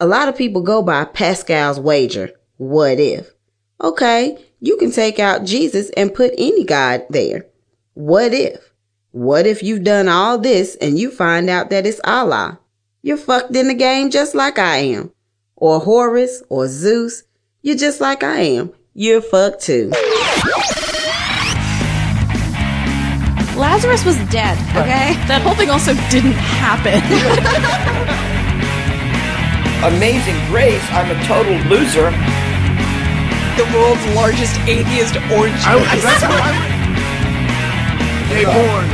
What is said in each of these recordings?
A lot of people go by Pascal's wager. What if? Okay, you can take out Jesus and put any God there. What if? What if you've done all this and you find out that it's Allah? You're fucked in the game just like I am. Or Horus or Zeus. You're just like I am. You're fucked too. Lazarus was dead, okay? That whole thing also didn't happen. Amazing Grace, I'm a total loser. The world's largest atheist orange juice. Hey, born.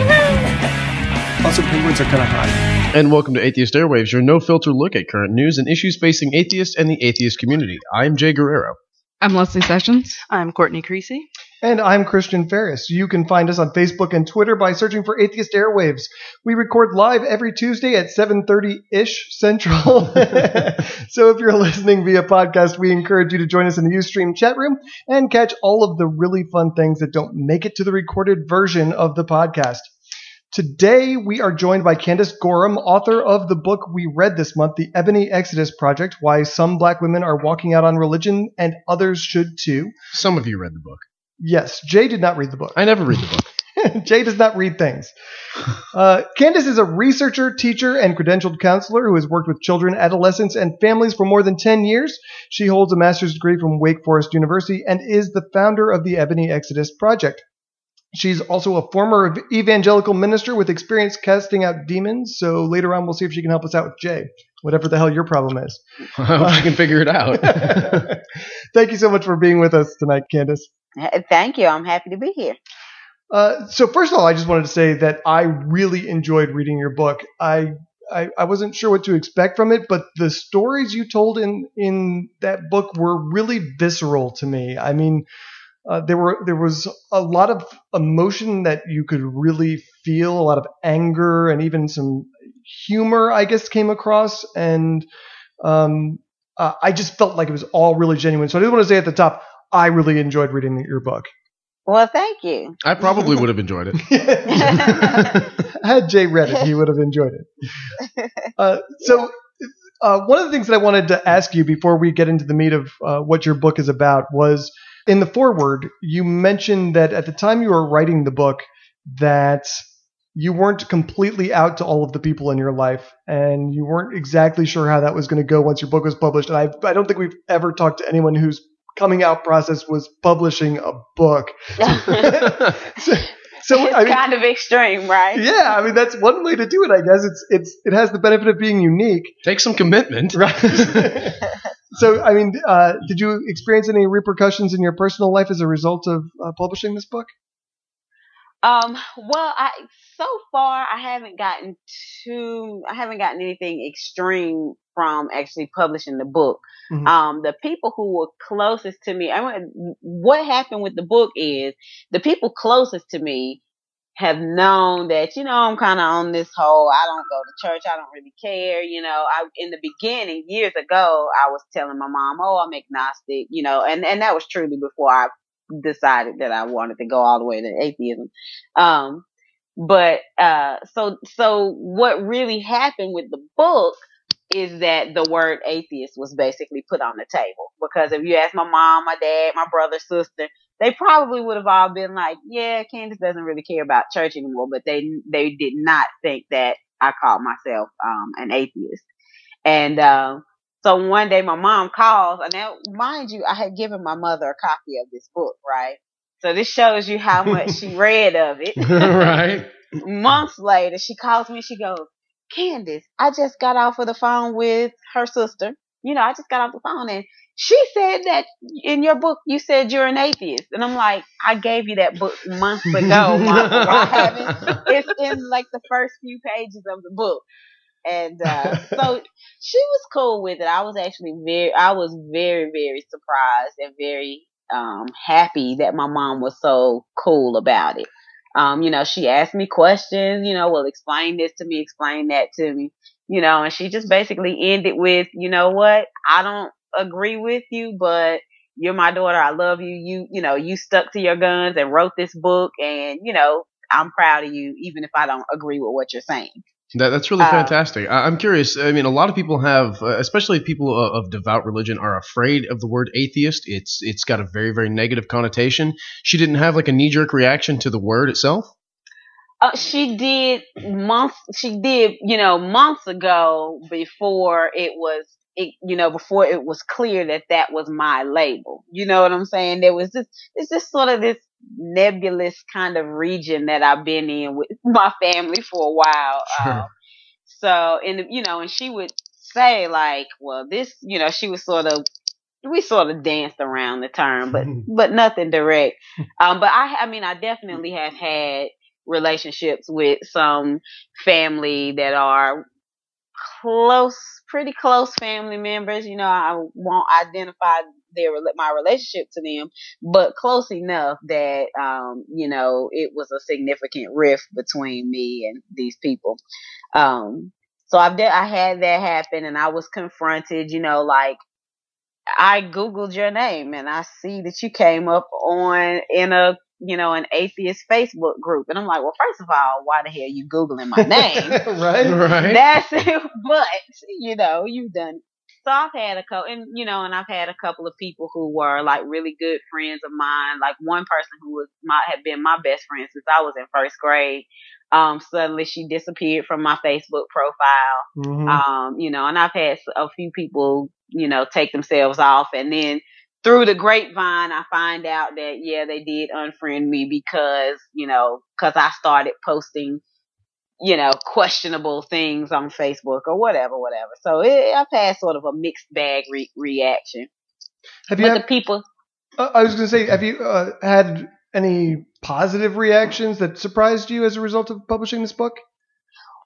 Also, penguins are kind of hot. And welcome to Atheist Airwaves, your no-filter look at current news and issues facing atheists and the atheist community. I'm Jay Guerrero. I'm Leslie Sessions. I'm Courtney Crecy. And I'm Christian Ferris. You can find us on Facebook and Twitter by searching for Atheist Airwaves. We record live every Tuesday at 7:30-ish Central. So if you're listening via podcast, we encourage you to join us in the Ustream chat room and catch all of the really fun things that don't make it to the recorded version of the podcast. Today, we are joined by Candace Gorham, author of the book we read this month, The Ebony Exodus Project, Why Some Black Women Are Walking Out on Religion and Others Should Too. Some of you read the book. Yes, Jay did not read the book. I never read the book. Jay does not read things. Candace is a researcher, teacher, and credentialed counselor who has worked with children, adolescents, and families for more than 10 years. She holds a master's degree from Wake Forest University and is the founder of the Ebony Exodus Project. She's also a former evangelical minister with experience casting out demons. So later on, we'll see if she can help us out with Jay, whatever the hell your problem is. I hope she can figure it out. Thank you so much for being with us tonight, Candace. Thank you. I'm happy to be here. So first of all, I just wanted to say that I really enjoyed reading your book. I wasn't sure what to expect from it, but the stories you told in that book were really visceral to me. I mean, there was a lot of emotion that you could really feel, a lot of anger, and even some humor, I guess, came across. And I just felt like it was all really genuine. So I just want to say at the top, I really enjoyed reading your book. Well, thank you. I probably would have enjoyed it. Had Jay read it, he would have enjoyed it. So one of the things that I wanted to ask you before we get into the meat of what your book is about was, in the foreword, you mentioned that at the time you were writing the book that you weren't completely out to all of the people in your life, and you weren't exactly sure how that was going to go once your book was published. And I don't think we've ever talked to anyone whose coming out process was publishing a book. So it's kind of extreme, right? Yeah, I mean, that's one way to do it, I guess. It has the benefit of being unique. Take some commitment. Right. So, I mean, did you experience any repercussions in your personal life as a result of publishing this book? Well, so far I haven't gotten anything extreme from actually publishing the book. Mm-hmm. The people who were closest to me, what happened with the book is the people closest to me have known that, I'm kind of on this whole, I don't go to church, I don't really care, in the beginning, years ago, I was telling my mom, I'm agnostic, and that was truly before I decided that I wanted to go all the way to atheism. So what really happened with the book is that the word atheist was basically put on the table, because if you ask my mom, my dad, my brother, sister, they probably would have all been like, yeah, Candace doesn't really care about church anymore, but they did not think that I called myself an atheist. And so one day my mom calls, and now, mind you, I had given my mother a copy of this book, right? So this shows you how much she read of it. Right. Months later, she calls me, she goes, Candace, I just got off of the phone with her sister. I just got off the phone, and she said that in your book, you said you're an atheist. And I'm like, I gave you that book months ago, Mom. I haven't. It's in like the first few pages of the book. And so she was cool with it. I was very, very surprised and very happy that my mom was so cool about it. She asked me questions, well, explain this to me, explain that to me, and she just basically ended with, what, I don't agree with you, but you're my daughter. I love you. You stuck to your guns and wrote this book, and, I'm proud of you, even if I don't agree with what you're saying. That's really fantastic. I'm curious. I mean, a lot of people have, especially people of devout religion, are afraid of the word atheist. It's got a very, very negative connotation. She didn't have like a knee-jerk reaction to the word itself? She did months ago before it was clear that was my label. You know what I'm saying? It's just sort of this nebulous kind of region that I've been in with my family for a while. Sure. And she would say like, well, this, she was we sort of danced around the term, but nothing direct. But I definitely have had relationships with some family that are pretty close family members. I won't identify my relationship to them, but close enough that, it was a significant rift between me and these people. So I had that happen, and I was confronted, like, I Googled your name and I see that you came up in an atheist Facebook group. And I'm like, well, first of all, why the hell are you Googling my name? Right. That's it. But, you've done it. So I've had I've had a couple of people who were like really good friends of mine. Like one person who had been my best friend since I was in first grade. Suddenly she disappeared from my Facebook profile. Mm-hmm. And I've had a few people, take themselves off, and then through the grapevine, I find out that, yeah, they did unfriend me because I started posting, questionable things on Facebook or whatever. So I've had sort of a mixed bag reaction. Have you people? I was going to say, have you had any positive reactions that surprised you as a result of publishing this book?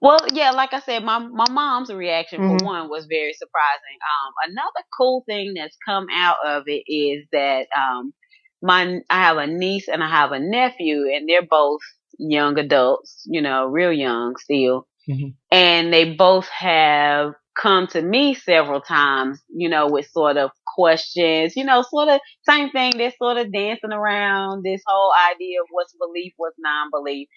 Well, yeah, like I said, my mom's reaction for one was very surprising. Another cool thing that's come out of it is that I have a niece and I have a nephew, and they're both young adults, real young still. Mm-hmm. And they both have come to me several times, with sort of questions, sort of same thing. They're sort of dancing around this whole idea of what's belief, what's non-belief.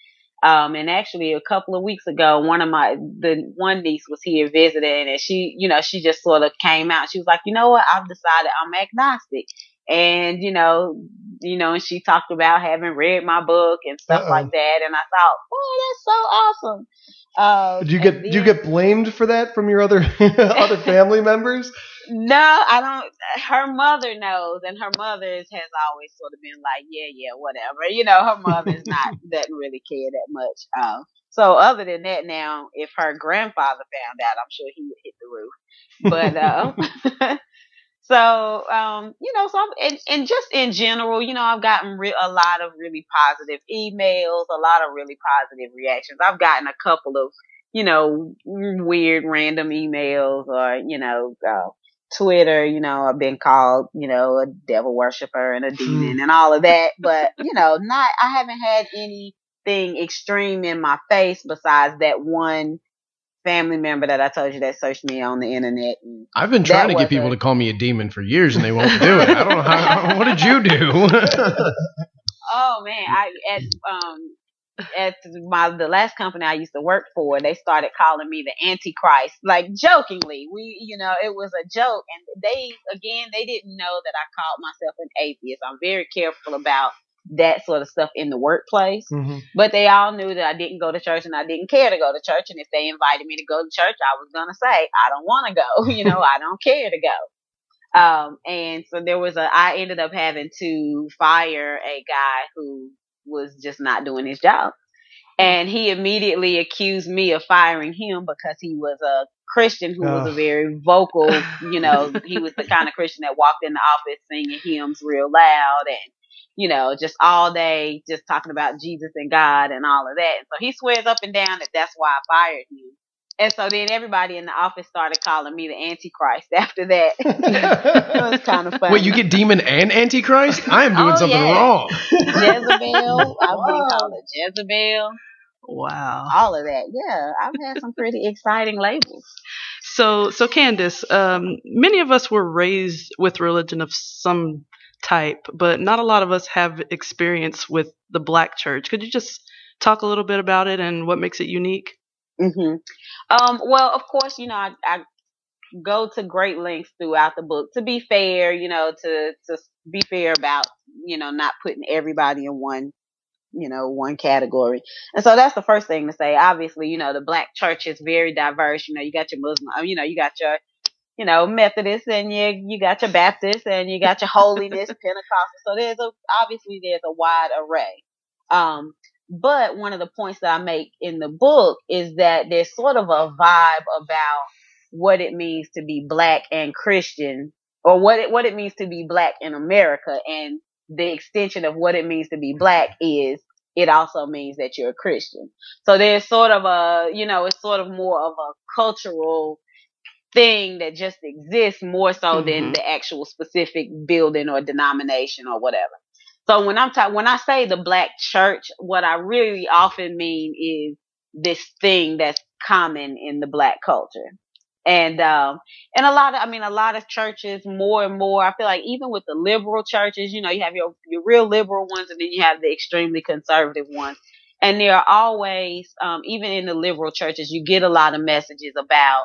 And actually a couple of weeks ago, the one niece was here visiting, and she just sort of came out. She was like, what? I've decided I'm agnostic. And, and she talked about having read my book and stuff like that. And I thought, oh, that's so awesome. Do you get blamed for that from your other family members? No, I don't. Her mother knows, and her mother has always sort of been like, yeah, whatever. Her mother's doesn't really care that much. So other than that, now, if her grandfather found out, I'm sure he would hit the roof. But, and just in general, I've gotten a lot of really positive emails, a lot of really positive reactions. I've gotten a couple of, weird random emails, or, Twitter, I've been called, a devil worshiper and a demon and all of that. But, I haven't had anything extreme in my face besides that one family member that I told you that searched me on the internet. I've been trying to get people to call me a demon for years, and they won't do it. I don't know what did you do? Oh man, at the last company I used to work for, they started calling me the Antichrist, like jokingly. It was a joke, and they didn't know that I called myself an atheist. I'm very careful about that sort of stuff in the workplace. Mm-hmm. But they all knew that I didn't go to church and I didn't care to go to church. And if they invited me to go to church, I was going to say, I don't want to go. I don't care to go. And so I ended up having to fire a guy who was just not doing his job. And he immediately accused me of firing him because he was a Christian who was a very vocal, he was the kind of Christian that walked in the office singing hymns real loud and, just all day, just talking about Jesus and God and all of that. And so he swears up and down that that's why I fired him. And so then everybody in the office started calling me the Antichrist after that. It was kind of funny. Wait, you get demon and Antichrist? I am doing something wrong. Jezebel. I've been called a Jezebel. Wow. All of that. Yeah, I've had some pretty exciting labels. So Candace, many of us were raised with religion of some type, but not a lot of us have experience with the Black church. Could you just talk a little bit about it and what makes it unique? hmm Well, of course, I go to great lengths throughout the book to be fair, to be fair about, not putting everybody in one category. And so that's the first thing to say. Obviously, the black church is very diverse. You got your Muslim, you got your, Methodists, and you got your Baptists, and you got your Holiness, Pentecostal. So there's a wide array. But one of the points that I make in the book is that there's sort of a vibe about what it means to be black and Christian, or what it means to be black in America. And the extension of what it means to be black is it also means that you're a Christian. So there's sort of it's sort of more of a cultural thing that just exists more so than the actual specific building or denomination or whatever. So when I say the black church, what I really often mean is this thing that's common in the black culture. And a lot of churches more and more, I feel like even with the liberal churches, you have your real liberal ones, and then you have the extremely conservative ones. And there are always, even in the liberal churches, you get a lot of messages about,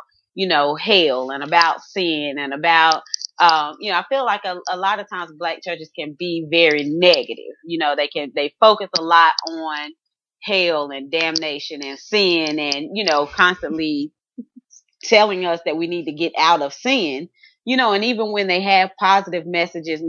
hell and about sin and about, I feel like a lot of times black churches can be very negative. They focus a lot on hell and damnation and sin and, constantly telling us that we need to get out of sin, and even when they have positive messages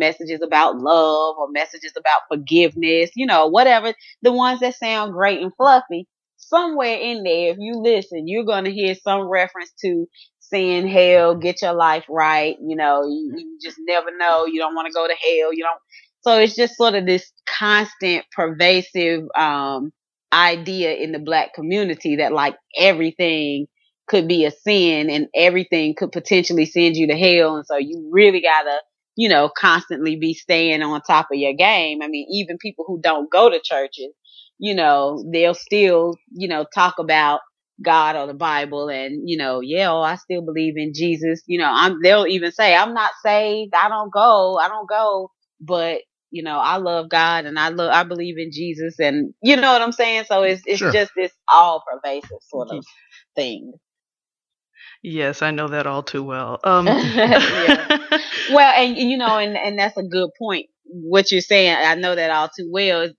about love or messages about forgiveness, whatever, the ones that sound great and fluffy, somewhere in there, if you listen, you're going to hear some reference to sin, hell, get your life right. You just never know. You don't want to go to hell. So it's just sort of this constant pervasive, idea in the black community that like everything could be a sin and everything could potentially send you to hell. And so you really gotta, constantly be staying on top of your game. I mean, even people who don't go to churches, they'll still, talk about God or the Bible and, I still believe in Jesus. They'll even say, I'm not saved. I don't go, but I love God and I believe in Jesus, and you know what I'm saying? So it's Sure. just this all pervasive sort of thing. Yes, I know that all too well. Yeah. Well, and that's a good point. What you're saying, I know that all too well.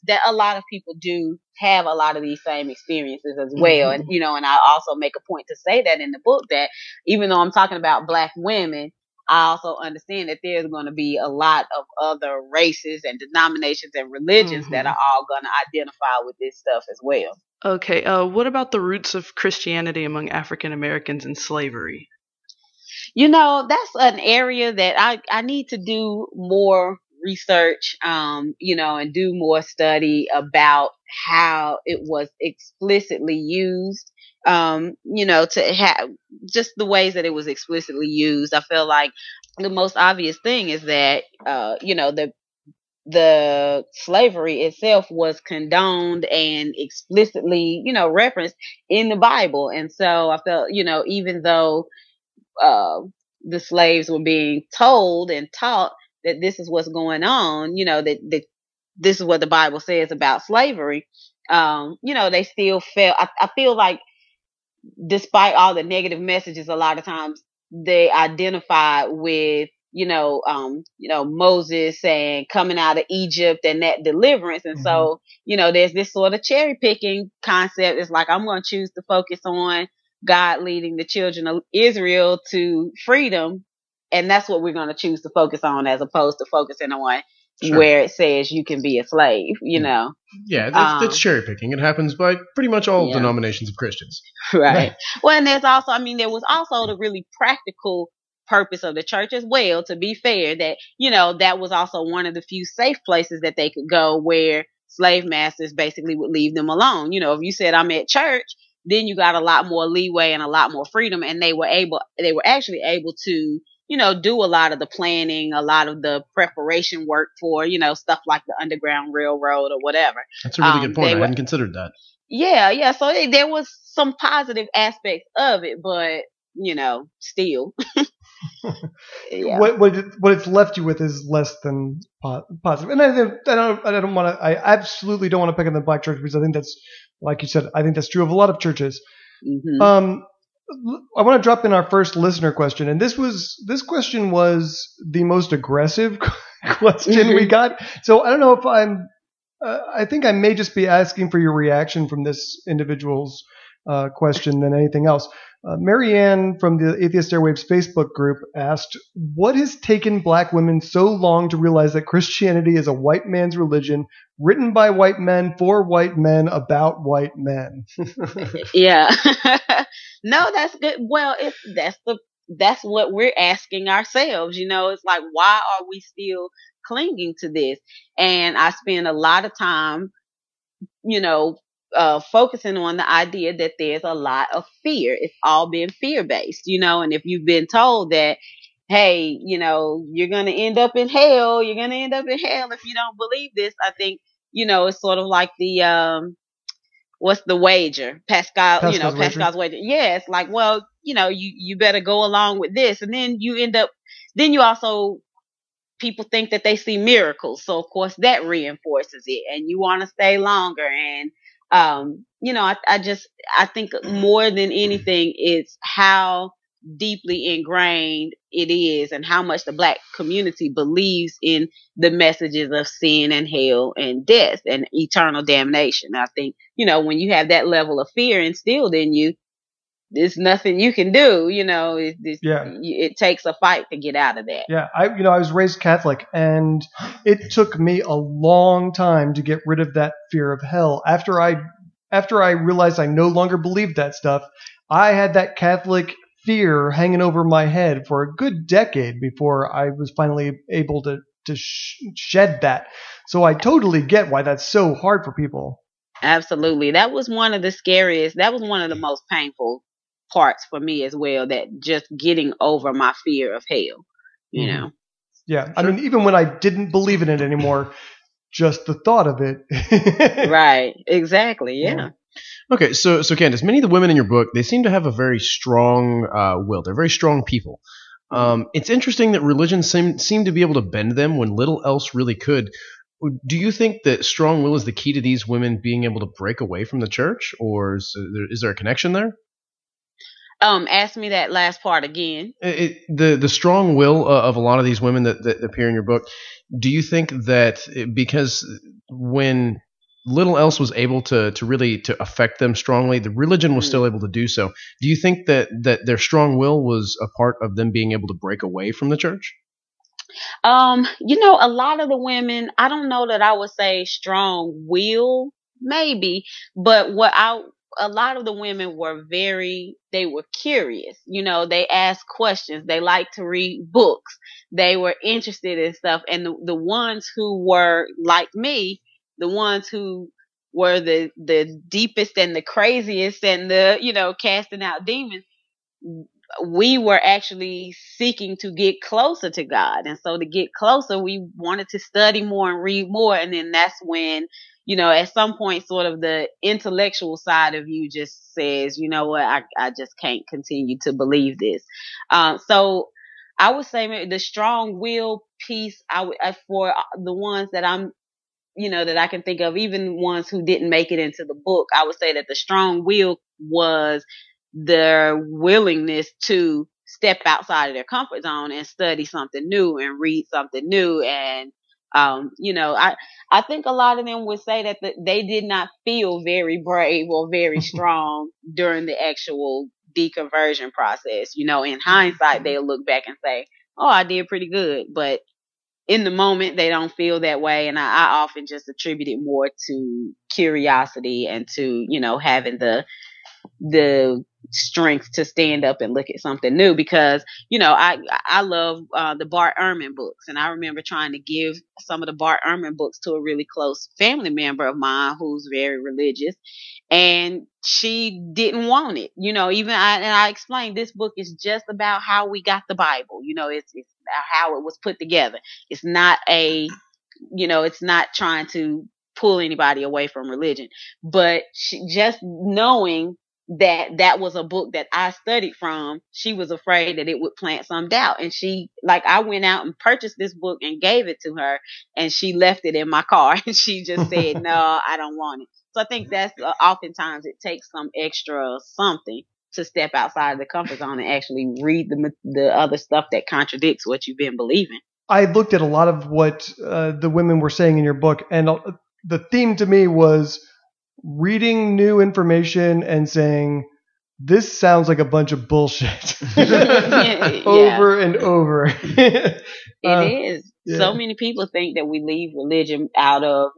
That a lot of people do have a lot of these same experiences as well, and and I also make a point to say that in the book that even though I'm talking about black women, I also understand that there's going to be a lot of other races and denominations and religions that are all going to identify with this stuff as well. Okay, what about the roots of Christianity among African Americans and slavery? That's an area that I need to do more research, and do more study about how it was explicitly used, to have just the ways that it was explicitly used. I feel like the most obvious thing is that, the slavery itself was condoned and explicitly, referenced in the Bible. And so I felt, even though, the slaves were being told and taught that this is what's going on, that this is what the Bible says about slavery, they still felt, I feel like despite all the negative messages, a lot of times they identify with, Moses and coming out of Egypt and that deliverance. And so, there's this sort of cherry picking concept. It's like, I'm going to choose to focus on God leading the children of Israel to freedom. And that's what we're going to choose to focus on, as opposed to focusing on where it says you can be a slave, Yeah, that's cherry picking. It happens by pretty much all denominations of Christians. Right. Well, and there was also the really practical purpose of the church as well, to be fair, that, that was also one of the few safe places that they could go where slave masters basically would leave them alone. If you said I'm at church, then you got a lot more leeway and a lot more freedom. And they were actually able to, do a lot of the planning, a lot of the preparation work for, stuff like the Underground Railroad or whatever. That's a really good point. I hadn't considered that. Yeah. So there was some positive aspects of it, but, still. Yeah. What it's left you with is less than positive. And I absolutely don't want to pick on the black church because I think that's, like you said, I think that's true of a lot of churches. Mm-hmm. I want to drop in our first listener question, and this question was the most aggressive question we got. So I don't know if I think I may just be asking for your reaction from this individual's question than anything else. Marianne from the Atheist Airwaves Facebook group asked, what has taken black women so long to realize that Christianity is a white man's religion, written by white men, for white men, about white men? Yeah. No, that's good. Well, that's what we're asking ourselves. It's like, why are we still clinging to this? And I spend a lot of time, focusing on the idea that there's a lot of fear. It's all been fear-based, and if you've been told that, hey, you're going to end up in hell, if you don't believe this, I think, it's sort of like the, what's the wager? Pascal's wager. Yeah, it's like, well, you better go along with this. And then you also, people think that they see miracles. So of course that reinforces it and you want to stay longer. And, I think more than anything, it's how deeply ingrained it is and how much the black community believes in the messages of sin and hell and death and eternal damnation. I think, when you have that level of fear instilled in you, there's nothing you can do. It takes a fight to get out of that. Yeah. I was raised Catholic, and it took me a long time to get rid of that fear of hell. After I realized I no longer believed that stuff, I had that Catholic fear hanging over my head for a good decade before I was finally able to shed that. So I totally get why that's so hard for people. Absolutely. That was one of the most painful parts for me as well, that just getting over my fear of hell, Yeah. Sure. I mean, even when I didn't believe in it anymore, just the thought of it. Right. Exactly. Yeah. Okay. So Candace, many of the women in your book, they seem to have a very strong will. They're very strong people. It's interesting that religion seem to be able to bend them when little else really could. Do you think that strong will is the key to these women being able to break away from the church, or is there a connection there? Ask me that last part again. The strong will of a lot of these women that appear in your book. Do you think that because when little else was able to really to affect them strongly, the religion was still able to do so? Do you think that their strong will was a part of them being able to break away from the church? A lot of the women, I don't know that I would say strong will, maybe, but a lot of the women they were curious. They asked questions. They liked to read books. They were interested in stuff. And the ones who were like me, the ones who were the deepest and the craziest and the, casting out demons, we were actually seeking to get closer to God. And so to get closer, we wanted to study more and read more. And then that's when, at some point, sort of the intellectual side of you just says, you know what, I just can't continue to believe this. So I would say the strong will piece, for the ones that I'm, that I can think of, even ones who didn't make it into the book, I would say that the strong will was their willingness to step outside of their comfort zone and study something new and read something new. And, I think a lot of them would say that they did not feel very brave or very strong during the actual deconversion process. In hindsight, they'll look back and say, oh, I did pretty good. But in the moment, they don't feel that way. And I often just attribute it more to curiosity and to, having the strength to stand up and look at something new, because I love the Bart Ehrman books, and I remember trying to give some of the Bart Ehrman books to a really close family member of mine who's very religious, and she didn't want it. I explained this book is just about how we got the Bible. It's about how it was put together. It's not it's not trying to pull anybody away from religion, but just knowing that was a book that I studied from, she was afraid that it would plant some doubt. And I went out and purchased this book and gave it to her, and she left it in my car and she just said, no, I don't want it. So I think that's oftentimes it takes some extra something to step outside the comfort zone and actually read the other stuff that contradicts what you've been believing. I looked at a lot of what the women were saying in your book, and the theme to me was reading new information and saying, this sounds like a bunch of bullshit over and over. It is. Yeah. So many people think that we leave religion out of,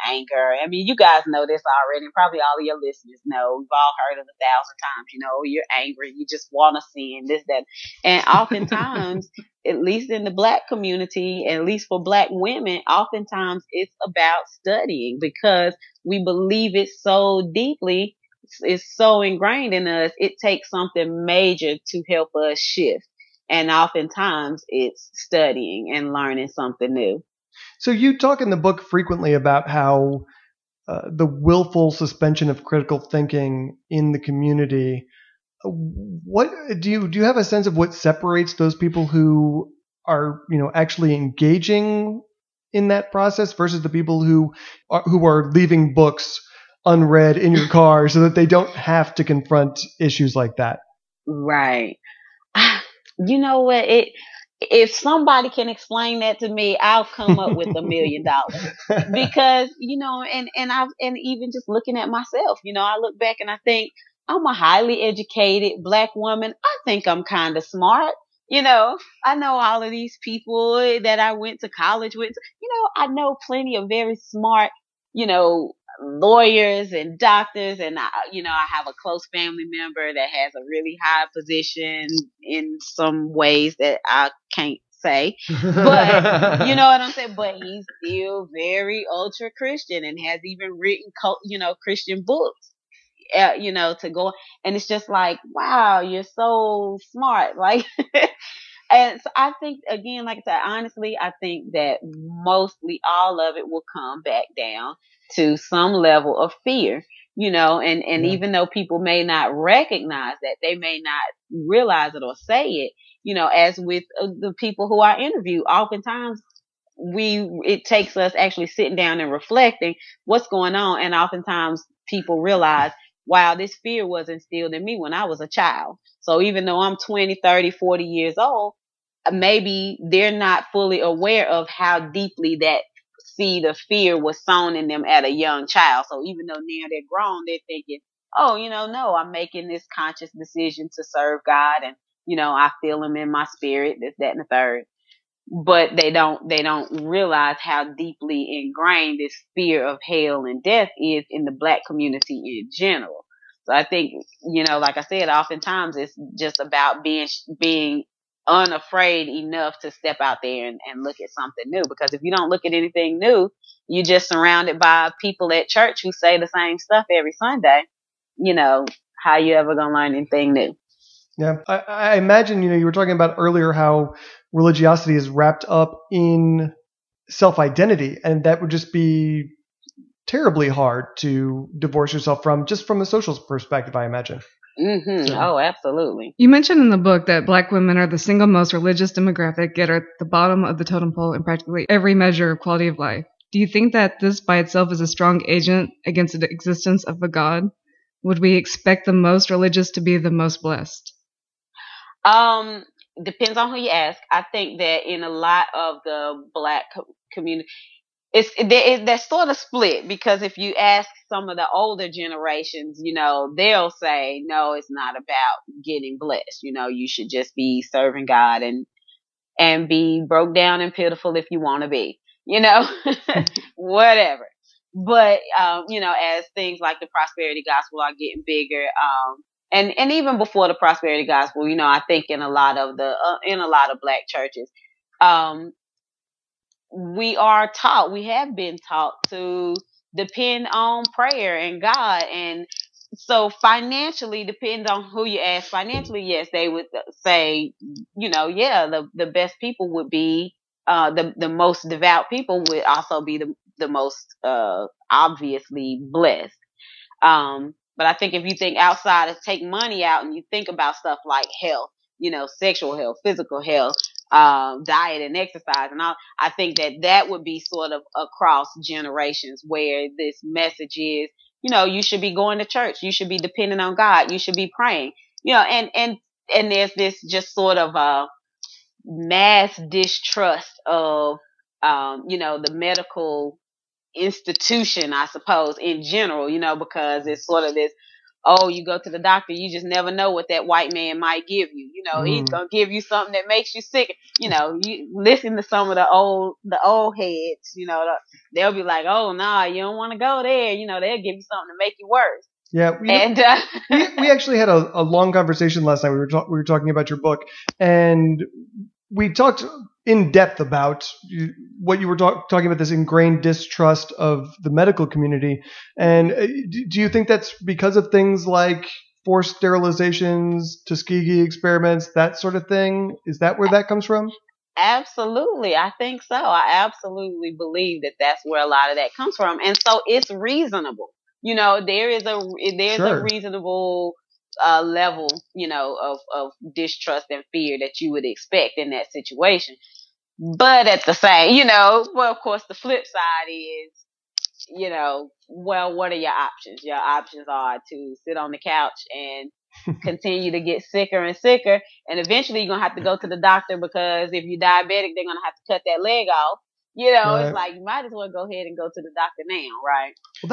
anger. I mean, you guys know this already, and probably all of your listeners know. We've all heard it 1,000 times. You're angry. You just want to sin, this, that. And oftentimes, at least in the Black community, at least for Black women, oftentimes it's about studying because we believe it so deeply. It's so ingrained in us. It takes something major to help us shift. And oftentimes it's studying and learning something new. So you talk in the book frequently about how the willful suspension of critical thinking in the community. What do you have a sense of what separates those people who are, actually engaging in that process versus the people who are leaving books unread in your car so that they don't have to confront issues like that? Right. You know what? If somebody can explain that to me, I'll come up with $1 million. Because, and even just looking at myself, I look back and I think I'm a highly educated Black woman. I think I'm kind of smart. I know all of these people that I went to college with. I know plenty of very smart, lawyers and doctors, and I have a close family member that has a really high position in some ways that I can't say, but you know what I'm saying. But he's still very ultra Christian and has even written, Christian books, to go. And it's just like, wow, you're so smart, like. And so I think, again, like I said, honestly, I think that mostly all of it will come back down to some level of fear, and even though people may not recognize that, they may not realize it or say it, as with the people who I interview, oftentimes it takes us actually sitting down and reflecting what's going on. And oftentimes people realize, wow, this fear was instilled in me when I was a child. So even though I'm 20, 30, 40 years old, maybe they're not fully aware of how deeply that seed of fear was sown in them at a young child. So even though now they're grown, they're thinking, oh, no, I'm making this conscious decision to serve God. And, I feel him in my spirit, this, that, and the third. But they don't realize how deeply ingrained this fear of hell and death is in the Black community in general. So I think, like I said, oftentimes it's just about being unafraid enough to step out there and look at something new. Because if you don't look at anything new, you're just surrounded by people at church who say the same stuff every Sunday. How you ever gonna learn anything new? Yeah, I imagine, you were talking about earlier how religiosity is wrapped up in self-identity, and that would just be terribly hard to divorce yourself from, just from a social perspective, I imagine. Mm-hmm. So. Oh, absolutely. You mentioned in the book that Black women are the single most religious demographic, yet are at the bottom of the totem pole in practically every measure of quality of life. Do you think that this by itself is a strong agent against the existence of a God? Would we expect the most religious to be the most blessed? Depends on who you ask. I think that in a lot of the Black community, that's sort of split, because if you ask some of the older generations, they'll say, no, it's not about getting blessed. You should just be serving God and be broke down and pitiful if you want to be, whatever. But, as things like the prosperity gospel are getting bigger, and even before the prosperity gospel, I think in a lot of Black churches, we have been taught to depend on prayer and God. And so financially, depends on who you ask. Financially, yes, they would say, the best people would be, the most devout people would also be the most, obviously blessed. But I think if you think outside of take money out and you think about stuff like health, sexual health, physical health, diet and exercise and all, I think that would be sort of across generations where this message is, you should be going to church. You should be depending on God. You should be praying, and there's this just sort of, mass distrust of, the medical institution, I suppose, in general, because it's sort of this, oh, you go to the doctor, you just never know what that white man might give you. He's gonna give you something that makes you sick. You listen to some of the old heads, they'll be like, oh, nah, you don't want to go there. They'll give you something to make you worse. Yeah, we actually had a long conversation last night. We were talking about your book, and we talked in depth about what you were talking about, this ingrained distrust of the medical community. And do you think that's because of things like forced sterilizations, Tuskegee experiments, that sort of thing? Is that where that comes from? Absolutely. I think so. I absolutely believe that that's where a lot of that comes from. And so it's reasonable. There's Sure. a reasonable level, of distrust and fear that you would expect in that situation. But at the same, well, of course, the flip side is, well, what are your options? Your options are to sit on the couch and continue to get sicker and sicker. And eventually you're going to have to go to the doctor, because if you're diabetic, they're going to have to cut that leg off. Right. It's like, you might as well go ahead and go to the doctor now, right? Well,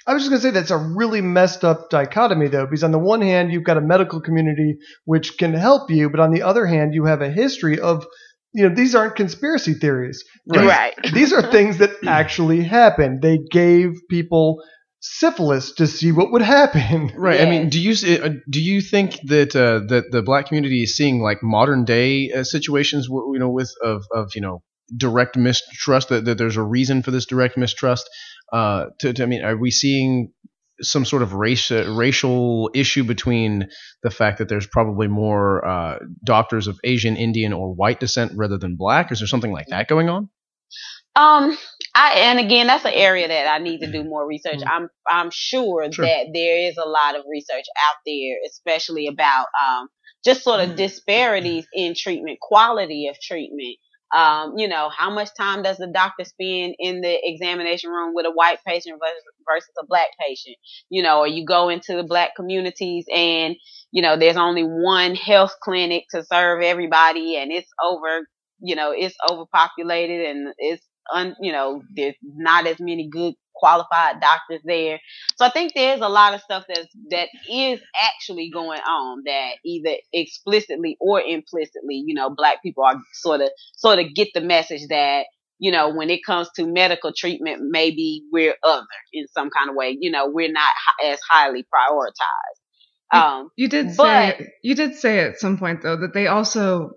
I was just going to say that's a really messed up dichotomy, though, because on the one hand, you've got a medical community which can help you, but on the other hand, you have a history of, these aren't conspiracy theories. Right. These are things that actually happened. They gave people syphilis to see what would happen. Right. Yeah. I mean, do you think that that the Black community is seeing like modern day situations, direct mistrust, that there's a reason for this direct mistrust? Are we seeing some sort of racial issue between the fact that there's probably more doctors of Asian, Indian, or white descent rather than Black? Is there something like that going on? And again, that's an area that I need to do more research. I'm sure that there is a lot of research out there, especially about just sort of disparities in treatment, quality of treatment. How much time does the doctor spend in the examination room with a white patient versus a Black patient? Or you go into the Black communities and, there's only one health clinic to serve everybody, and it's overpopulated, and there's not as many good qualified doctors there. So I think there's a lot of stuff that is actually going on, that either explicitly or implicitly, Black people are sort of get the message that, when it comes to medical treatment, maybe we're other in some kind of way. We're not as highly prioritized. You did say at some point, though, that they also,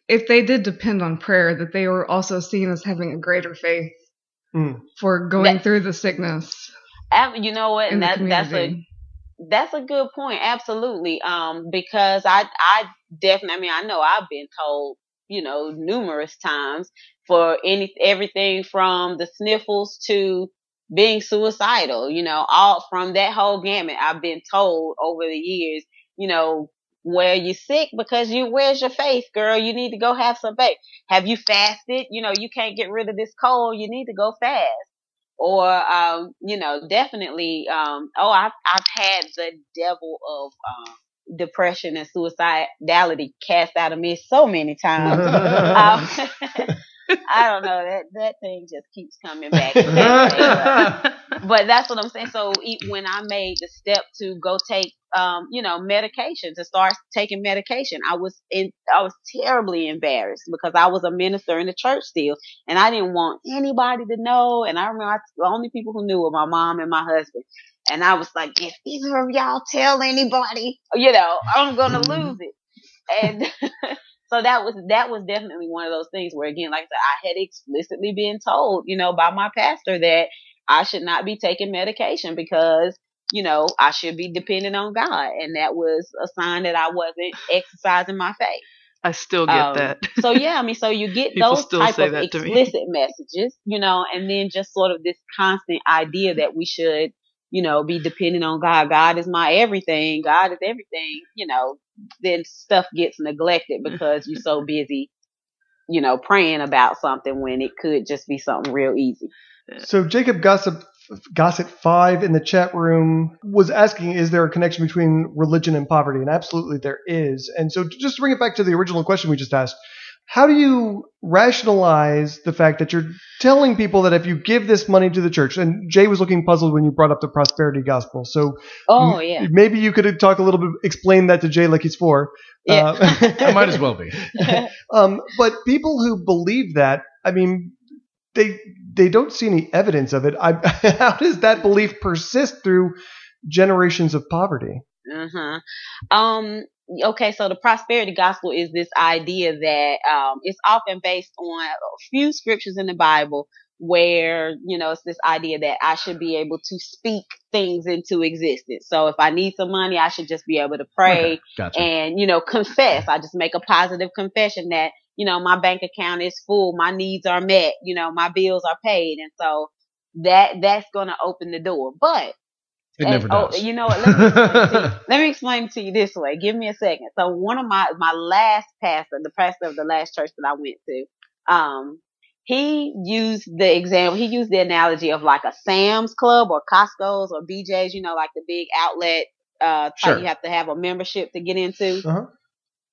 if they did depend on prayer, that they were also seen as having a greater faith for going through the sickness. You know what? And that's a good point. Absolutely. Because I definitely, I know I've been told, numerous times, for everything from the sniffles to being suicidal, all from that whole gamut. I've been told over the years, well, you're sick because where's your faith, girl? You need to go have some faith. Have you fasted? You can't get rid of this cold. You need to go fast. Or, definitely, I've had the devil of, depression and suicidality cast out of me so many times. I don't know, that thing just keeps coming back. But that's what I'm saying. So when I made the step to go take, medication, to start taking medication, I was terribly embarrassed, because I was a minister in the church still, and I didn't want anybody to know. And I remember the only people who knew were my mom and my husband. And I was like, if either of y'all tell anybody, I'm going to lose it. And so that was definitely one of those things where, again, like I said, I had explicitly been told, by my pastor that I should not be taking medication because, I should be dependent on God. And that was a sign that I wasn't exercising my faith. I still get that. So yeah, so you get those type of explicit messages, and then just sort of this constant idea that we should, be dependent on God. God is my everything. God is everything, then stuff gets neglected because you're so busy, praying about something when it could just be something real easy. So Jacob Gossip 5 in the chat room was asking, is there a connection between religion and poverty? And absolutely there is. And so just to bring it back to the original question we just asked, how do you rationalize the fact that you're telling people that if you give this money to the church, and Jay was looking puzzled when you brought up the prosperity gospel. So maybe you could talk a little bit, explain that to Jay like he's 4. Yeah. I might as well be. But people who believe that, I mean, they don't see any evidence of it. How does that belief persist through generations of poverty? Okay, so the prosperity gospel is this idea that it's often based on a few scriptures in the Bible where, it's this idea that I should be able to speak things into existence. So if I need some money, I should just be able to pray and, confess. I just make a positive confession that, my bank account is full, my needs are met, my bills are paid. And so that's going to open the door. But it never does. You know what? Let me explain to you this way. Give me a second. So one of my last pastor, the pastor of the last church that I went to, he used the analogy of like a Sam's Club or Costco's or BJ's, like the big outlet type you have to have a membership to get into. Uh-huh.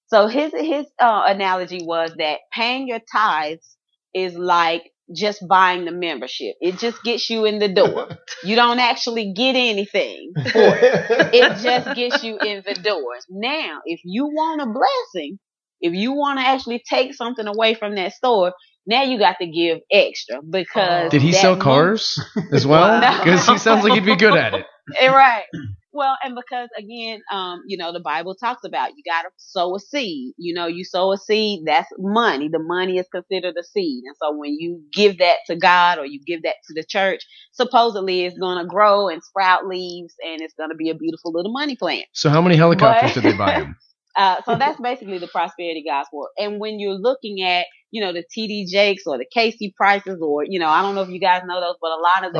So his analogy was that paying your tithes is like just buying the membership. It just gets you in the door. You don't actually get anything for it. It just gets you in the doors. Now, if you want a blessing, if you want to actually take something away from that store, now you got to give extra because. Did he sell cars as well? Because he sounds like he'd be good at it. Right. Well, and because again, the Bible talks about you got to sow a seed. You sow a seed, that's money. The money is considered a seed. And so when you give that to God or you give that to the church, supposedly it's going to grow and sprout leaves and it's going to be a beautiful little money plant. So how many helicopters did they buy him? So that's basically the prosperity gospel. And when you're looking at, the TD Jakes or the Casey Prices or, I don't know if you guys know those, but a lot of the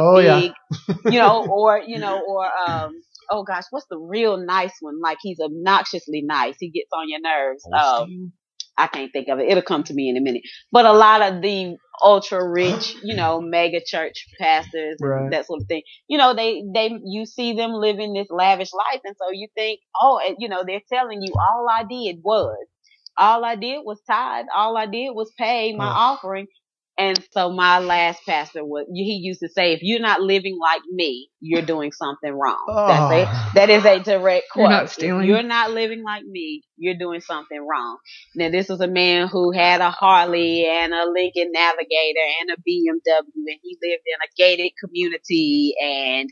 oh gosh, what's the real nice one? Like he's obnoxiously nice. He gets on your nerves. I can't think of it. It'll come to me in a minute. But a lot of the ultra rich, mega church pastors, and that sort of thing, you see them living this lavish life. And so you think, they're telling you all I did was tithe. All I did was pay my offering. And so my last pastor he used to say, if you're not living like me, you're doing something wrong. That is a direct quote. You're not stealing. If you're not living like me, you're doing something wrong. Now this was a man who had a Harley and a Lincoln Navigator and a BMW, and he lived in a gated community. And,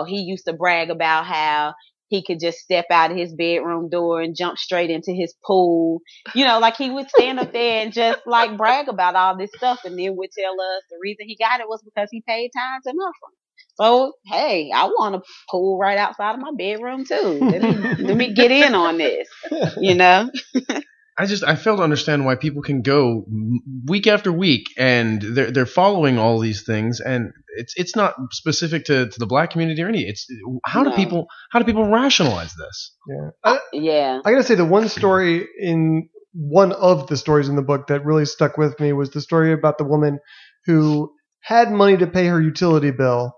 he used to brag about how he could just step out of his bedroom door and jump straight into his pool. Like he would stand up there and just like brag about all this stuff and then would tell us the reason he got it was because he paid tithes and offering. So, hey, I want a pool right outside of my bedroom too. Let me get in on this, I fail to understand why people can go week after week and they're following all these things, and it's not specific to the black community or any. How do people rationalize this? Yeah. I gotta say the one of the stories in the book that really stuck with me was the story about the woman who had money to pay her utility bill,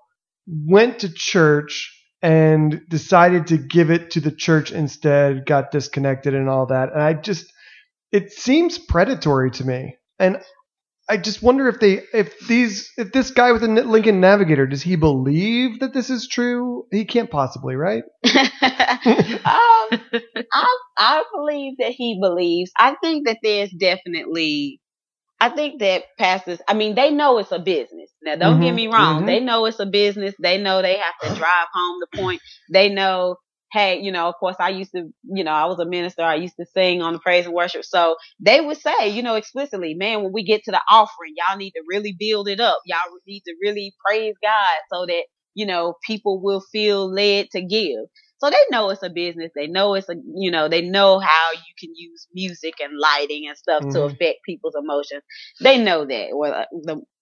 went to church and decided to give it to the church instead, got disconnected and all that. And it seems predatory to me. And I just wonder if this guy with the Lincoln Navigator, does he believe that this is true? He can't possibly, right? I believe that he believes. I think that pastors, they know it's a business. Now, don't get me wrong. Mm-hmm. They know it's a business. They know they have to drive home the point. They know, hey, of course I used to, I was a minister. I used to sing on the praise and worship. So they would say, explicitly, man, when we get to the offering, y'all need to really build it up. Y'all need to really praise God so that, people will feel led to give. So they know it's a business. They know they know how you can use music and lighting and stuff to affect people's emotions. They know that,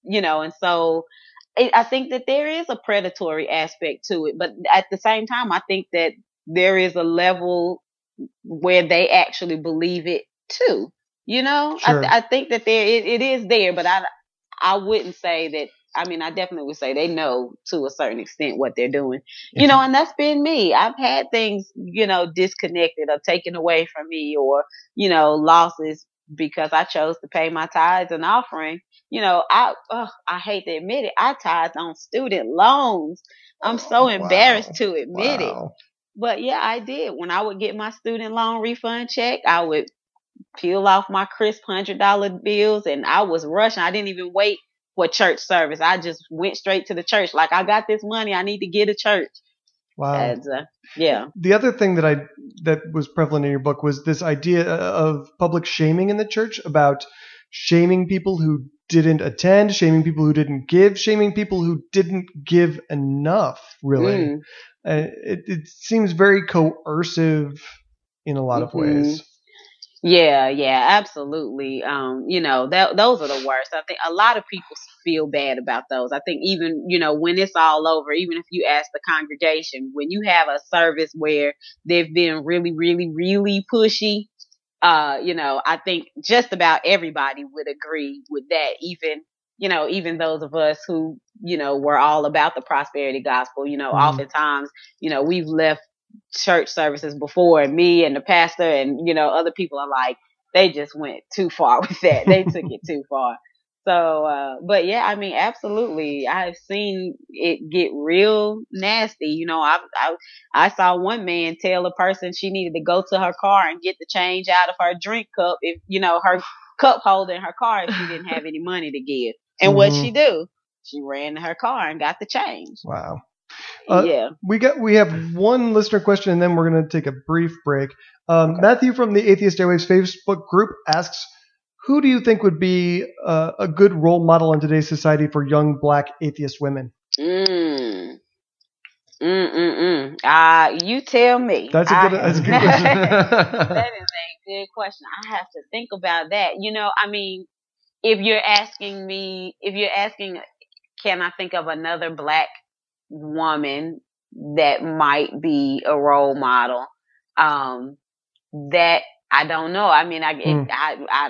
and so I think that there is a predatory aspect to it, but at the same time, I think that there is a level where they actually believe it too. You know, Sure. I think that it is there, but I wouldn't say that. I mean, I definitely would say they know to a certain extent what they're doing, you know, and that's been me. I've had things, you know, disconnected or taken away from me, or, you know, losses because I chose to pay my tithes and offering. You know, I hate to admit it, I tithed on student loans. I'm so embarrassed to admit it. But yeah, I did. When I would get my student loan refund check, I would peel off my crisp $100 bills, and I was rushing. I didn't even wait for church service. I just went straight to the church. Like, I got this money, I need to get a church. Wow. And, yeah. The other thing that was prevalent in your book was this idea of public shaming in the church, about shaming people who didn't attend, shaming people who didn't give, shaming people who didn't give enough, really. It seems very coercive in a lot of ways. Yeah, absolutely. You know, those are the worst. I think a lot of people feel bad about those. I think even, you know, when it's all over, even if you ask the congregation, when you have a service where they've been really, really, really pushy, you know, I think just about everybody would agree with that. Even, you know, even those of us who, you know, were all about the prosperity gospel, you know, oftentimes, you know, we've left church services before, and me and the pastor and, you know, other people are like, they just went too far with that. They took it too far. So, but yeah, I mean, absolutely. I've seen it get real nasty. You know, I saw one man tell a person she needed to go to her car and get the change out of her drink cup, if, you know, her cup holder in her car, if she didn't have any money to give. And what'd she do? She ran to her car and got the change. Wow. Yeah. We have one listener question, and then we're going to take a brief break. Matthew from the Atheist Airwaves Facebook group asks, who do you think would be a good role model in today's society for young Black atheist women? You tell me. That's a good question. That is a good question. I have to think about that. You know, I mean, if you're asking, can I think of another Black woman that might be a role model? That I don't know. I mean, I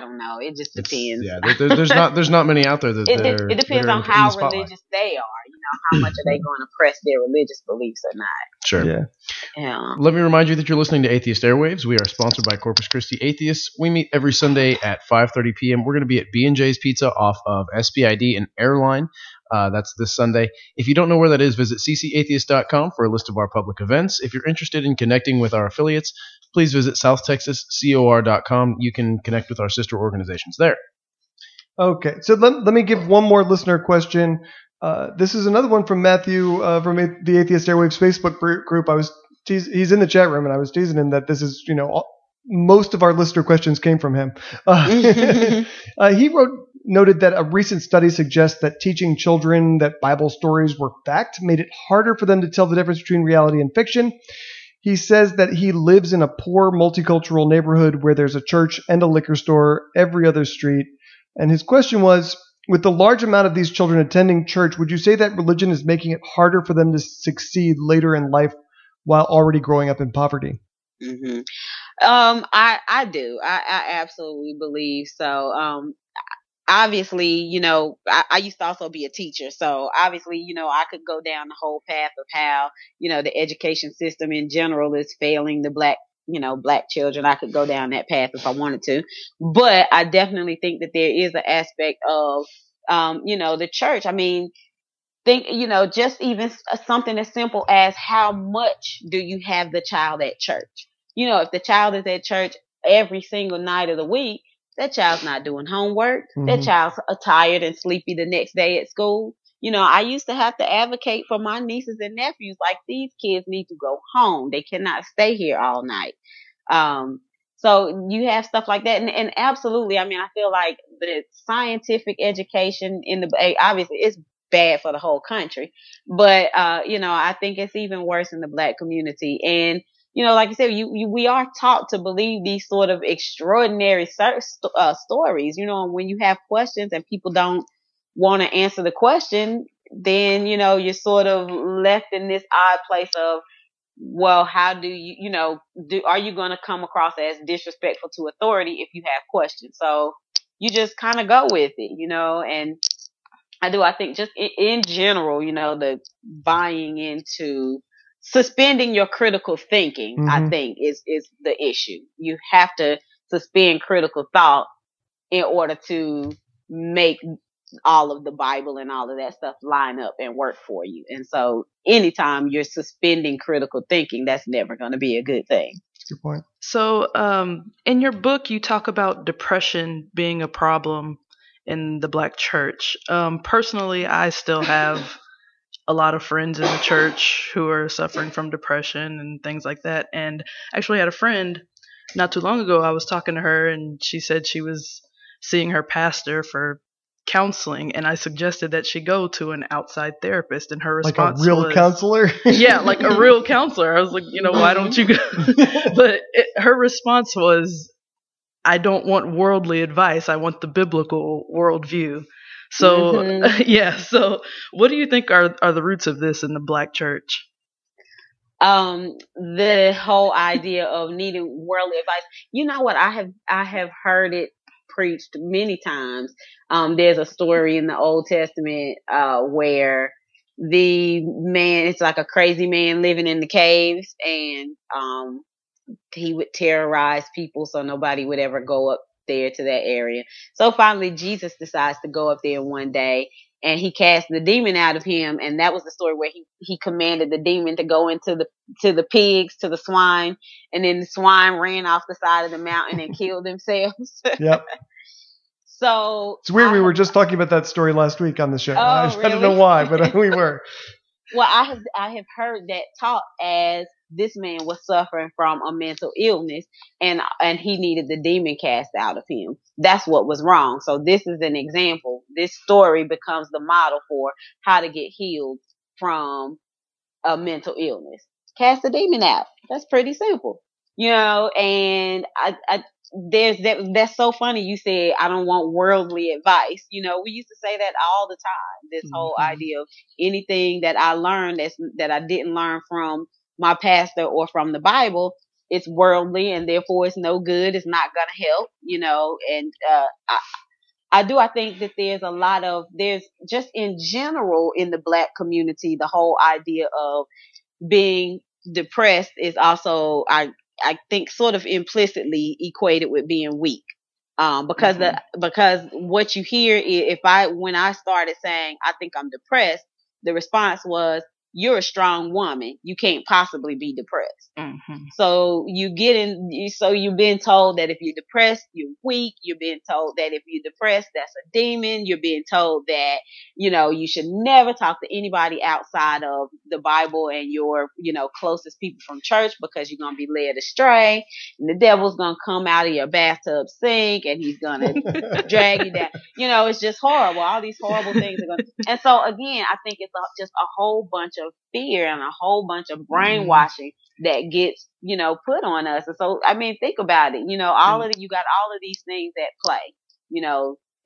don't know. It just depends. There's not many out there that it depends on how religious they are. You know, how much are they going to press their religious beliefs or not? Sure. Yeah. Let me remind you that you're listening to Atheist Airwaves. We are sponsored by Corpus Christi Atheists. We meet every Sunday at 5:30 p.m. We're going to be at B&J's Pizza off of SBID and Airline. That's this Sunday. If you don't know where that is, visit ccatheist.com for a list of our public events. If you're interested in connecting with our affiliates, please visit southtexascor.com. You can connect with our sister organizations there. Okay, so let me give one more listener question. This is another one from Matthew from the Atheist Airwaves Facebook group. He's in the chat room, and I was teasing him that this is, you know, most of our listener questions came from him. He noted that a recent study suggests that teaching children that Bible stories were fact made it harder for them to tell the difference between reality and fiction. He says that he lives in a poor multicultural neighborhood where there's a church and a liquor store every other street. And his question was, with the large amount of these children attending church, would you say that religion is making it harder for them to succeed later in life while already growing up in poverty? I do. I absolutely believe so. Obviously, you know, I used to also be a teacher. So obviously, you know, I could go down the whole path of how, you know, the education system in general is failing the Black children. I could go down that path if I wanted to. But I definitely think that there is an aspect of, you know, the church. I mean, think, you know, just even something as simple as how much do you have the child at church? You know, if the child is at church every single night of the week, that child's not doing homework. That child's tired and sleepy the next day at school. You know, I used to have to advocate for my nieces and nephews, like, these kids need to go home. They cannot stay here all night. So you have stuff like that. And absolutely, I mean, I feel like the scientific education obviously it's bad for the whole country. But, you know, I think it's even worse in the Black community. And, you know, like you said, we are taught to believe these sort of extraordinary stories, you know, and when you have questions and people don't want to answer the question, then, you're sort of left in this odd place of, well, how do you, are you going to come across as disrespectful to authority if you have questions? So you just kind of go with it, and I think just in general, the buying into suspending your critical thinking, I think is the issue. You have to suspend critical thought in order to make all of the Bible and all of that stuff line up and work for you. And so anytime you're suspending critical thinking, that's never going to be a good thing. Good point. So in your book, you talk about depression being a problem in the Black church. Personally, I still have a lot of friends in the church who are suffering from depression and things like that. And I actually had a friend not too long ago. I was talking to her and she said she was seeing her pastor for counseling, and I suggested that she go to an outside therapist, and her response like a real counselor. Yeah, like a real counselor. I was like, why don't you go? But her response was, I don't want worldly advice. I want the biblical worldview. So So what do you think are the roots of this in the Black church? The whole idea of needing worldly advice. You know what? I have heard it preached many times. There's a story in the Old Testament where the man, it's like a crazy man living in the caves, and he would terrorize people so nobody would ever go up there to that area. So finally Jesus decides to go up there one day, and he cast the demon out of him, and that was the story where he commanded the demon to go into the pigs, to the swine, and then the swine ran off the side of the mountain and killed themselves. Yep. So it's weird. We were just talking about that story last week on the show. Oh, I don't know why, but we were. Well, I have heard that taught as this man was suffering from a mental illness, and he needed the demon cast out of him. That's what was wrong. So this is an example. This story becomes the model for how to get healed from a mental illness. Cast the demon out. That's pretty simple, and that's so funny. You said, I don't want worldly advice. We used to say that all the time. This whole idea of anything that I learned that I didn't learn from my pastor or from the Bible, it's worldly, and therefore it's no good. It's not going to help, and I think that there's just in general in the Black community, the whole idea of being depressed is also, I think, sort of implicitly equated with being weak. Because what you hear is, when I started saying, I think I'm depressed, the response was, you're a strong woman. You can't possibly be depressed. Mm-hmm. So you've been told that if you're depressed, you're weak. You're being told that if you're depressed, that's a demon. You're being told that, you should never talk to anybody outside of the Bible and your, closest people from church, because you're going to be led astray, and the devil's going to come out of your bathtub sink and he's going to drag you down. It's just horrible. All these horrible things are going to, and so again, I think it's just a whole bunch of fear and a whole bunch of brainwashing that gets, put on us. And so, think about it. You got all of these things at play.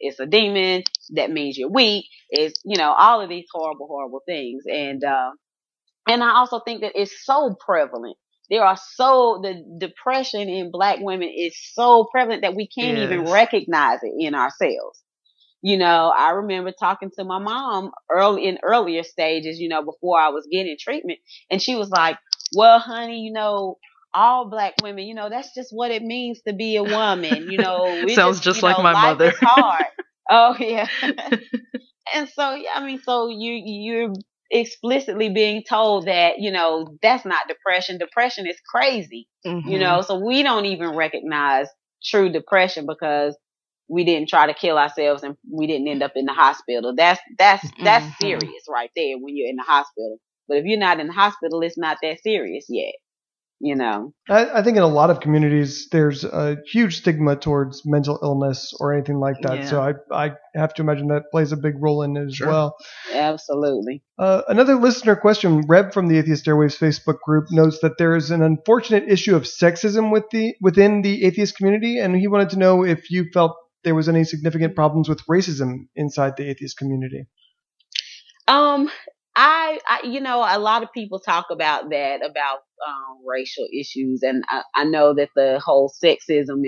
It's a demon. That means you're weak. It's, all of these horrible, horrible things. And I also think that it's so prevalent. The depression in Black women is so prevalent that we can't even recognize it in ourselves. I remember talking to my mom in earlier stages, before I was getting treatment. And she was like, well, honey, all Black women, that's just what it means to be a woman. Sounds just like my mother. Life is hard. Oh, yeah. And so, so you're explicitly being told that, that's not depression. Depression is crazy, so we don't even recognize true depression because we didn't try to kill ourselves and we didn't end up in the hospital. That's serious right there when you're in the hospital. But if you're not in the hospital, it's not that serious yet. I think in a lot of communities, there's a huge stigma towards mental illness or anything like that. Yeah. So I have to imagine that plays a big role in it as well. Absolutely. Another listener question, Reb from the Atheist Airwaves Facebook group, notes that there is an unfortunate issue of sexism within the atheist community, and he wanted to know if you felt there was any significant problems with racism inside the atheist community. Um, a lot of people talk about that, about racial issues, and I know that the whole sexism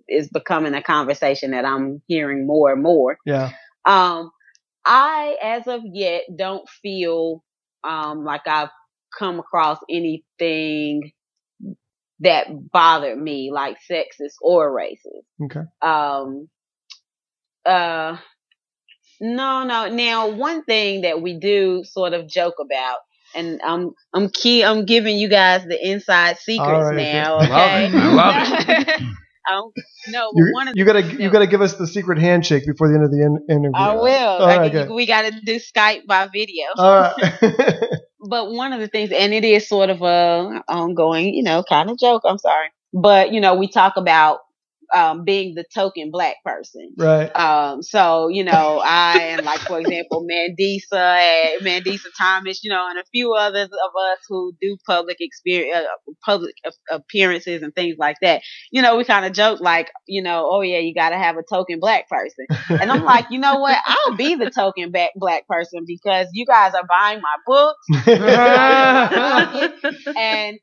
is becoming a conversation that I'm hearing more and more. Yeah. I, as of yet, don't feel like I've come across anything that bothered me, like sexist or racist. Okay. No. Now, one thing that we do sort of joke about, and I'm giving you guys the inside secrets now. Okay. I love it. No, but one of you gotta give us the secret handshake before the end of the interview. I will. All right, good. We got to do Skype by video. All right. But one of the things, and it is sort of a ongoing, kind of joke. I'm sorry, but we talk about being the token black person. Right. So, I and, like, for example, Mandisa Thomas, and a few others of us who do public appearances and things like that. We kind of joke like, oh yeah, you got to have a token black person. And I'm like, you know what? I'll be the token black person because you guys are buying my books. And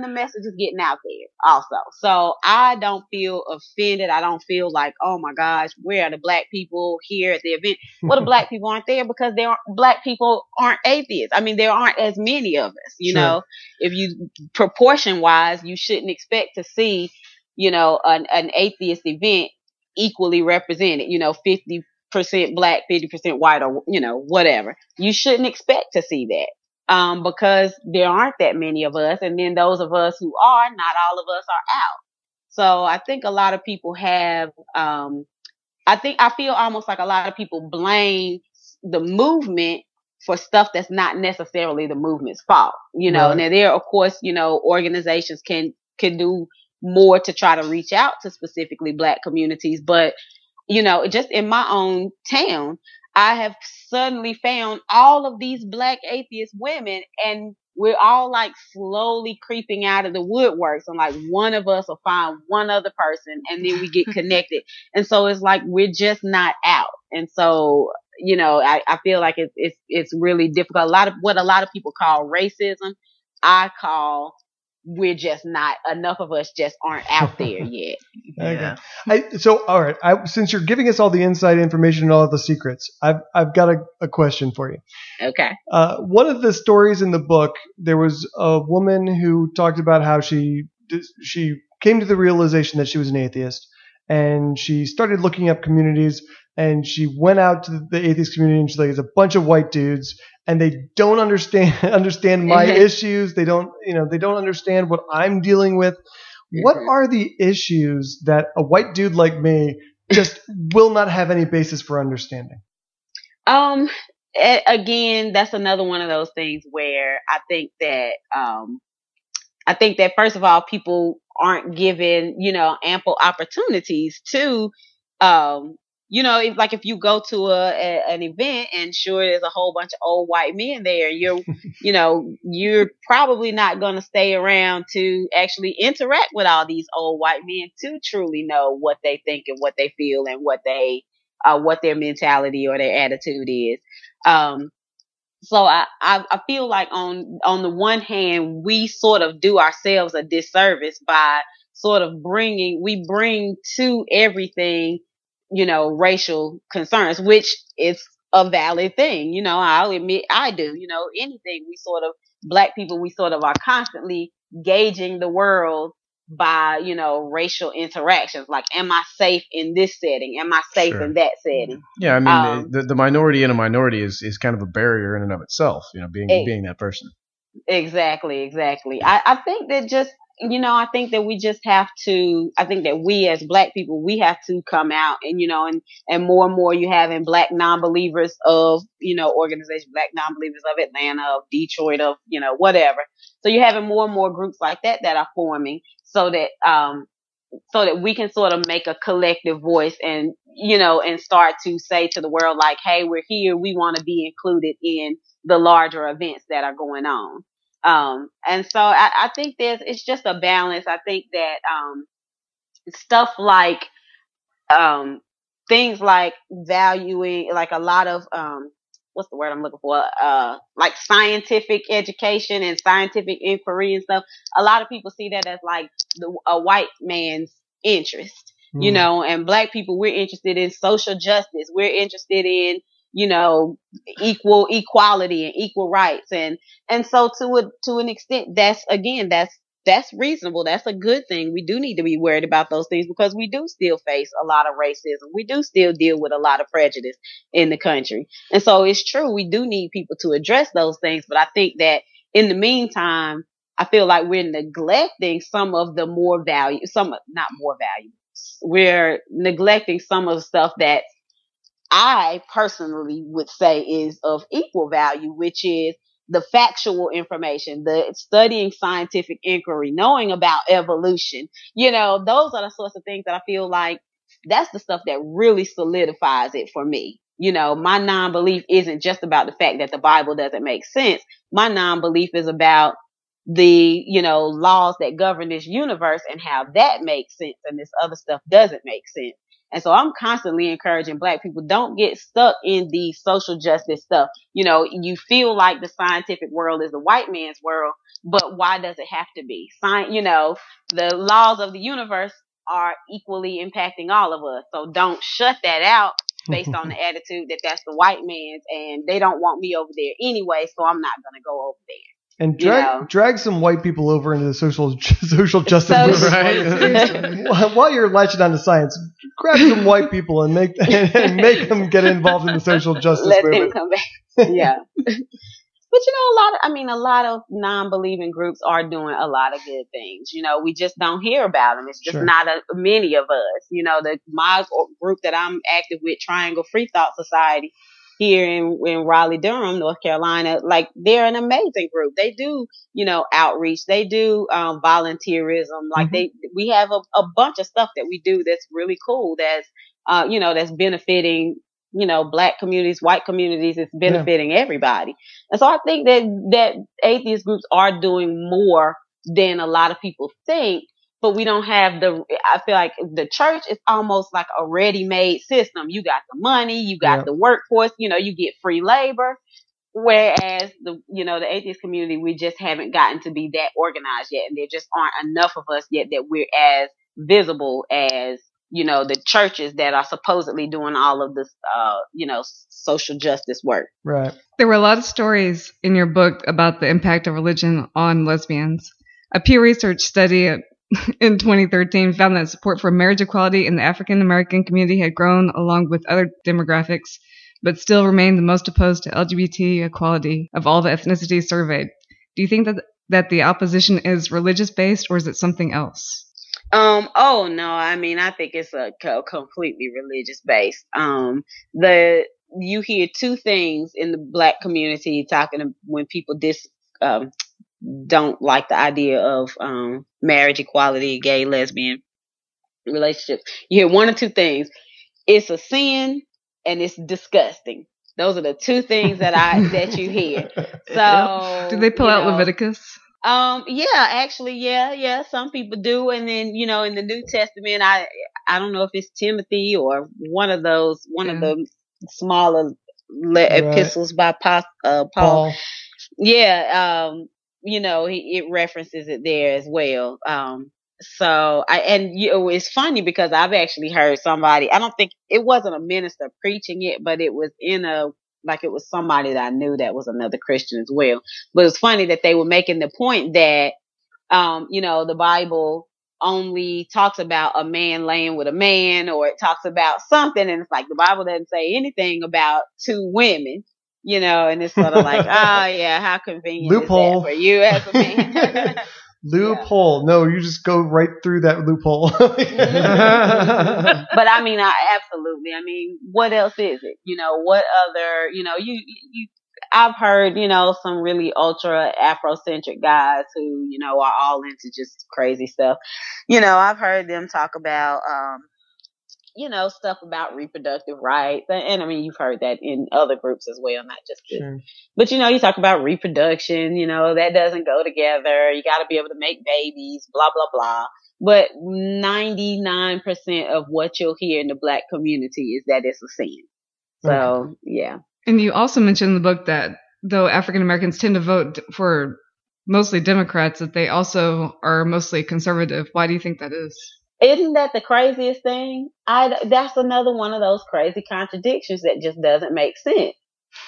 the message is getting out there also. So I don't feel offended. I don't feel like, oh my gosh, where are the black people here at the event? Well, the black people aren't there because black people aren't atheists. I mean, there aren't as many of us, Sure. If you proportion wise, you shouldn't expect to see, an atheist event equally represented, 50% black, 50% white, or, whatever. You shouldn't expect to see that. Because there aren't that many of us, and then those of us who are, not all of us are out. So I think a lot of people have, I feel almost like a lot of people blame the movement for stuff that's not necessarily the movement's fault. Right. Now there, of course, organizations can do more to try to reach out to specifically black communities, but just in my own town, I have suddenly found all of these black atheist women, and we're all like slowly creeping out of the woodworks. And like one of us will find one other person, and then we get connected. And so it's like we're just not out. And so, I feel like it's really difficult. A lot of people call racism, I call we're just not, enough of us just aren't out there yet. Okay. All right. Since you're giving us all the inside information and all of the secrets, I've got a question for you. Okay. One of the stories in the book, there was a woman who talked about how she came to the realization that she was an atheist, and she started looking up communities, and she went out to the atheist community, and she's like, it's a bunch of white dudes, and they don't understand my issues. They don't understand what I'm dealing with. What are the issues that a white dude like me just will not have any basis for understanding? Again, that's another one of those things where I think that first of all, people aren't given, ample opportunities to, if you go to an event and sure there's a whole bunch of old white men there, you're probably not going to stay around to actually interact with all these old white men to truly know what they think and what they feel and what their mentality or their attitude is. So I feel like on the one hand, we sort of do ourselves a disservice by sort of we bring to everything, racial concerns, which is a valid thing. I'll admit I do, anything black people, we sort of are constantly gauging the world by, racial interactions. Like, am I safe in this setting? Am I safe in that setting? Yeah. I mean, the minority in a minority is kind of a barrier in and of itself, being that person. Exactly. I think that just, I think that we just have to, I think that we as black people, we have to come out and, and more you have in black non-believers of, organizations, black non-believers of Atlanta, of Detroit, of, whatever. So you're having more and more groups like that are forming so that we can sort of make a collective voice and, and start to say to the world, like, hey, we're here. We want to be included in the larger events that are going on. And so I think it's just a balance. I think that, stuff like, things like valuing, like a lot of, what's the word I'm looking for? Like scientific education and scientific inquiry and stuff. A lot of people see that as like a white man's interest, you know, and black people, we're interested in social justice. We're interested in, you know, equality and equal rights. And so to an extent, that's reasonable. That's a good thing. We do need to be worried about those things because we do still face a lot of racism. We do still deal with a lot of prejudice in the country. And so it's true. We do need people to address those things. But I think that in the meantime, I feel like we're neglecting some of the not more value. We're neglecting some of the stuff that I personally would say is of equal value, which is the factual information, the studying scientific inquiry, knowing about evolution. You know, those are the sorts of things that I feel like that's the stuff that really solidifies it for me. You know, my non-belief isn't just about the fact that the Bible doesn't make sense. My non-belief is about the, you know, laws that govern this universe and how that makes sense and this other stuff doesn't make sense. And so I'm constantly encouraging black people, don't get stuck in the social justice stuff. You know, you feel like the scientific world is the white man's world, but why does it have to be? You know, the laws of the universe are equally impacting all of us. So don't shut that out based on the attitude that that's the white man's and they don't want me over there anyway, so I'm not going to go over there. And drag some white people over into the social justice movement. Right? While you're latching on to science, grab some white people and make them get involved in the social justice movement. Let them come back. Yeah. But you know, a lot of non-believing groups are doing a lot of good things. You know, we just don't hear about them. It's just not many of us. You know, my group that I'm active with, Triangle Free Thought Society, here in Raleigh, Durham, North Carolina, like they're an amazing group. They do, you know, outreach. They do volunteerism. Like we have a bunch of stuff that we do that's really cool. That's you know, that's benefiting, you know, black communities, white communities. It's benefiting everybody. And so I think that atheist groups are doing more than a lot of people think. But we don't have I feel like the church is almost like a ready-made system. You got the money, you got the workforce, you know, you get free labor. Whereas the atheist community, we just haven't gotten to be that organized yet. And there just aren't enough of us yet that we're as visible as, you know, the churches that are supposedly doing all of this, you know, social justice work. Right. There were a lot of stories in your book about the impact of religion on lesbians. A Pew Research study in 2013 found that support for marriage equality in the African American community had grown along with other demographics, but still remained the most opposed to LGBT equality of all the ethnicities surveyed. Do you think that the opposition is religious based, or is it something else? Oh no, I mean, I think it's a completely religious based. You hear two things in the black community when people don't like the idea of marriage equality, gay, lesbian relationships. You hear one or two things. It's a sin and it's disgusting. Those are the two things that you hear. So do they pull out Leviticus? Yeah, actually, yeah. Some people do. And then, you know, in the New Testament, I don't know if it's Timothy or one of the smaller epistles by Paul. Yeah. You know, it references it there as well. It's funny because I've actually heard somebody, I don't think it wasn't a minister preaching it, but it was it was somebody that I knew that was another Christian as well. But it's funny that they were making the point that, you know, the Bible only talks about a man laying with a man, or it talks about something. And it's like, the Bible doesn't say anything about two women. You know, and it's sort of like, yeah, how convenient loophole. Is that for you as a man? Loophole. Yeah. No, you just go right through that loophole. But I mean, absolutely. I mean, what else is it? You know, what other, you know, I've heard, you know, some really ultra Afrocentric guys who, you know, are all into just crazy stuff. You know, I've heard them talk about, you know, stuff about reproductive rights. And I mean, you've heard that in other groups as well, not just this. Sure. But, you know, you talk about reproduction, you know, that doesn't go together. You got to be able to make babies, blah, blah, blah. But 99% of what you'll hear in the Black community is that it's a sin. So, yeah. And you also mentioned in the book that though African Americans tend to vote for mostly Democrats, that they also are mostly conservative. Why do you think that is? Isn't that the craziest thing? That's another one of those crazy contradictions that just doesn't make sense.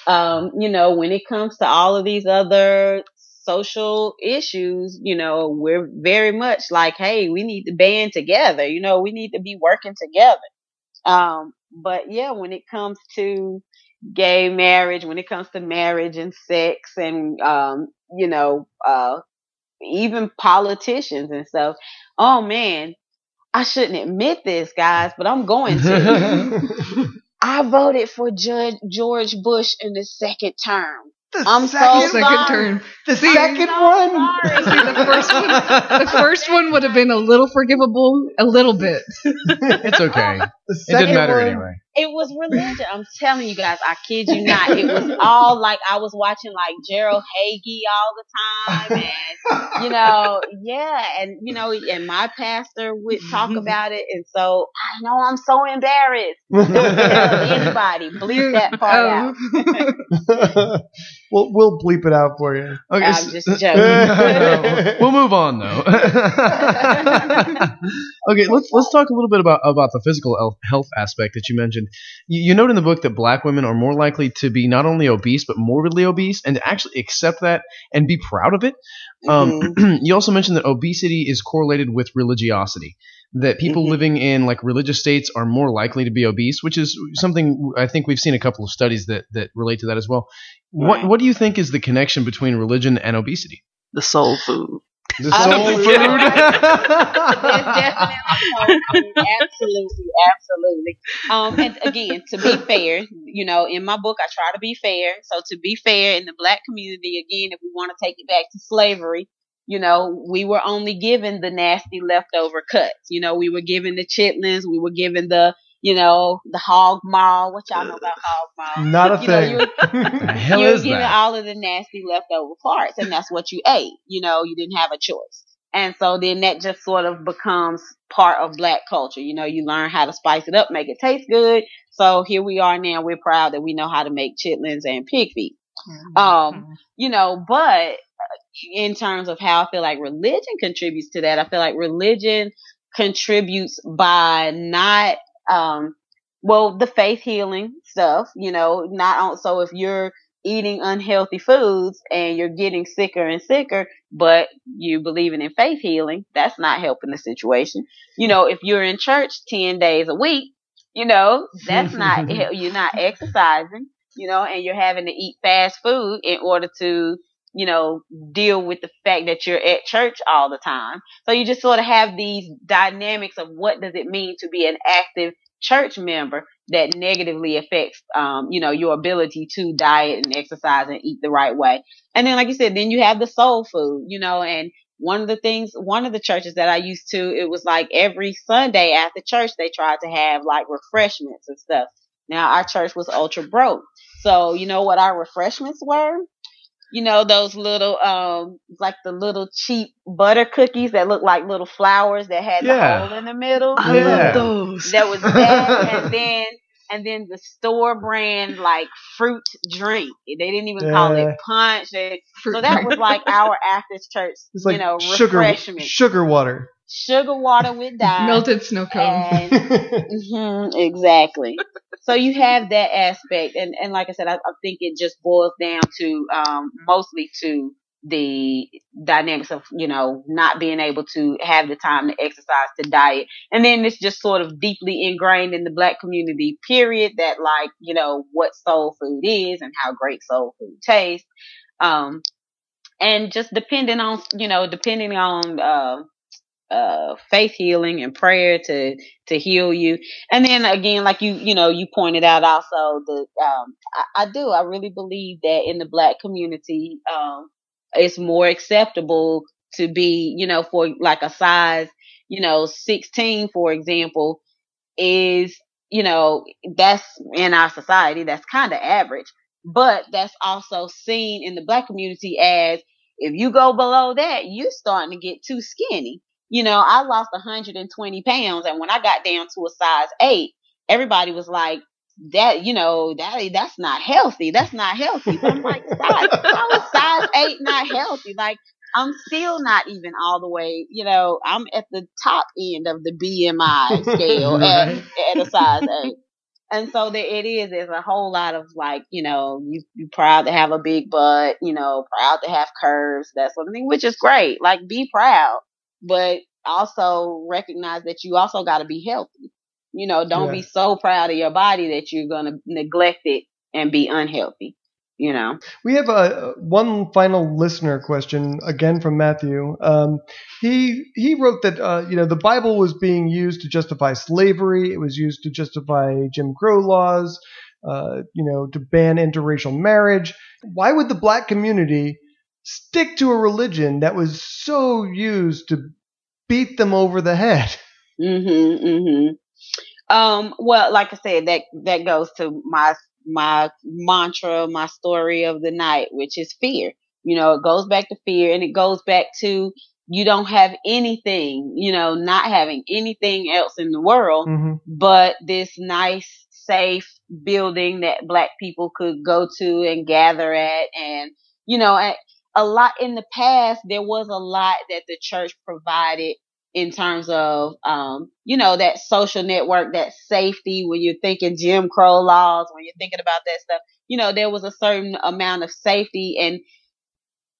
When it comes to all of these other social issues, we're very much like, hey, we need to band together. We need to be working together. But yeah, when it comes to gay marriage, when it comes to marriage and sex and, even politicians and stuff, oh man, I shouldn't admit this, guys, but I'm going to. I voted for George Bush in the second term. Second term. The second one. The first one would have been a little forgivable, a little bit. It's okay. It didn't matter anyway. It was religion. I'm telling you guys, I kid you not. It was all like I was watching like Gerald Hagee all the time, and and my pastor would talk about it, and so I know I'm so embarrassed. Don't tell anybody. Bleep that part out. We'll bleep it out for you. Okay, I'm just joking. We'll move on though. Okay, let's talk a little bit about the physical health aspect that you mentioned. You note in the book that Black women are more likely to be not only obese but morbidly obese, and to actually accept that and be proud of it. You also mentioned that obesity is correlated with religiosity. That people living in like religious states are more likely to be obese, which is something I think we've seen a couple of studies that relate to that as well. Right. What do you think is the connection between religion and obesity? The soul food. The soul food. There's definitely soul food. Absolutely. And again, to be fair, in my book, I try to be fair. So to be fair, in the Black community, again, if we want to take it back to slavery, we were only given the nasty leftover cuts. We were given the chitlins. We were given the hog maw. What y'all know about hog maw? Not a thing. You were given all of the nasty leftover parts, and that's what you ate. You didn't have a choice. And so then that just sort of becomes part of Black culture. You learn how to spice it up, make it taste good. So here we are now. We're proud that we know how to make chitlins and pig feet. But in terms of how I feel like religion contributes to that, I feel like religion contributes by not, the faith healing stuff, so if you're eating unhealthy foods and you're getting sicker and sicker, but you believing in faith healing, that's not helping the situation. If you're in church 10 days a week, that's not, you're not exercising, and you're having to eat fast food in order to, deal with the fact that you're at church all the time. So you just sort of have these dynamics of what does it mean to be an active church member that negatively affects, your ability to diet and exercise and eat the right way. And then, like you said, then you have the soul food, and one of the churches that I used to, it was like every Sunday after church, they tried to have like refreshments and stuff. Now our church was ultra broke. So you know what our refreshments were? Those little, like the little cheap butter cookies that look like little flowers that had the hole in the middle. I love those. That was that. and then the store brand, like fruit drink. They didn't even call it punch. So that was like our after church, it's like refreshment. Sugar water. Sugar water with dye. Melted snow cone. Exactly. So you have that aspect. And like I said, I think it just boils down to mostly to the dynamics of, not being able to have the time to exercise, to diet. And then it's just sort of deeply ingrained in the Black community, period, that like, what soul food is and how great soul food tastes. And just depending on faith healing and prayer to heal you. And then again, like you pointed out also I really believe that in the Black community, it's more acceptable to be, for like a size, 16, for example, is, that's in our society, that's kind of average, but that's also seen in the Black community as if you go below that, you're starting to get too skinny. I lost 120 pounds, and when I got down to a size 8, everybody was like, that's not healthy. That's not healthy. But I'm like, how is size 8 not healthy? Like, I'm still not even all the way, I'm at the top end of the BMI scale Right. at a size 8. And so there's a whole lot of like, you're proud to have a big butt, proud to have curves, that sort of thing, which is great. Like, be proud, but also recognize that you also got to be healthy. Don't be so proud of your body that you're going to neglect it and be unhealthy. We have one final listener question, again from Matthew. He wrote that the Bible was being used to justify slavery. It was used to justify Jim Crow laws. To ban interracial marriage. Why would the black community stick to a religion that was so used to beat them over the head? Well, like I said, that goes to my mantra, my story of the night, which is fear. It goes back to fear, and it goes back to you don't have anything, not having anything else in the world but this nice, safe building that black people could go to and gather at. And, a lot in the past, there was a lot that the church provided in terms of, that social network, that safety. When you're thinking Jim Crow laws, when you're thinking about that stuff, there was a certain amount of safety. And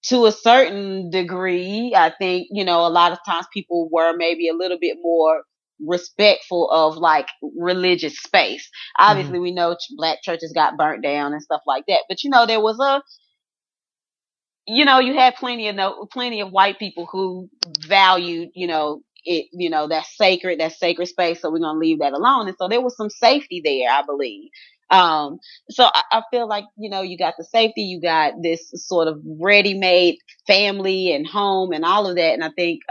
to a certain degree, I think, a lot of times people were maybe a little bit more respectful of like religious space. Obviously, we know black churches got burnt down and stuff like that. But, there was you had plenty of white people who valued, it, that sacred space. So we're going to leave that alone. And so there was some safety there, I believe. So I feel like, you got the safety, you got this sort of ready-made family and home and all of that. And I think,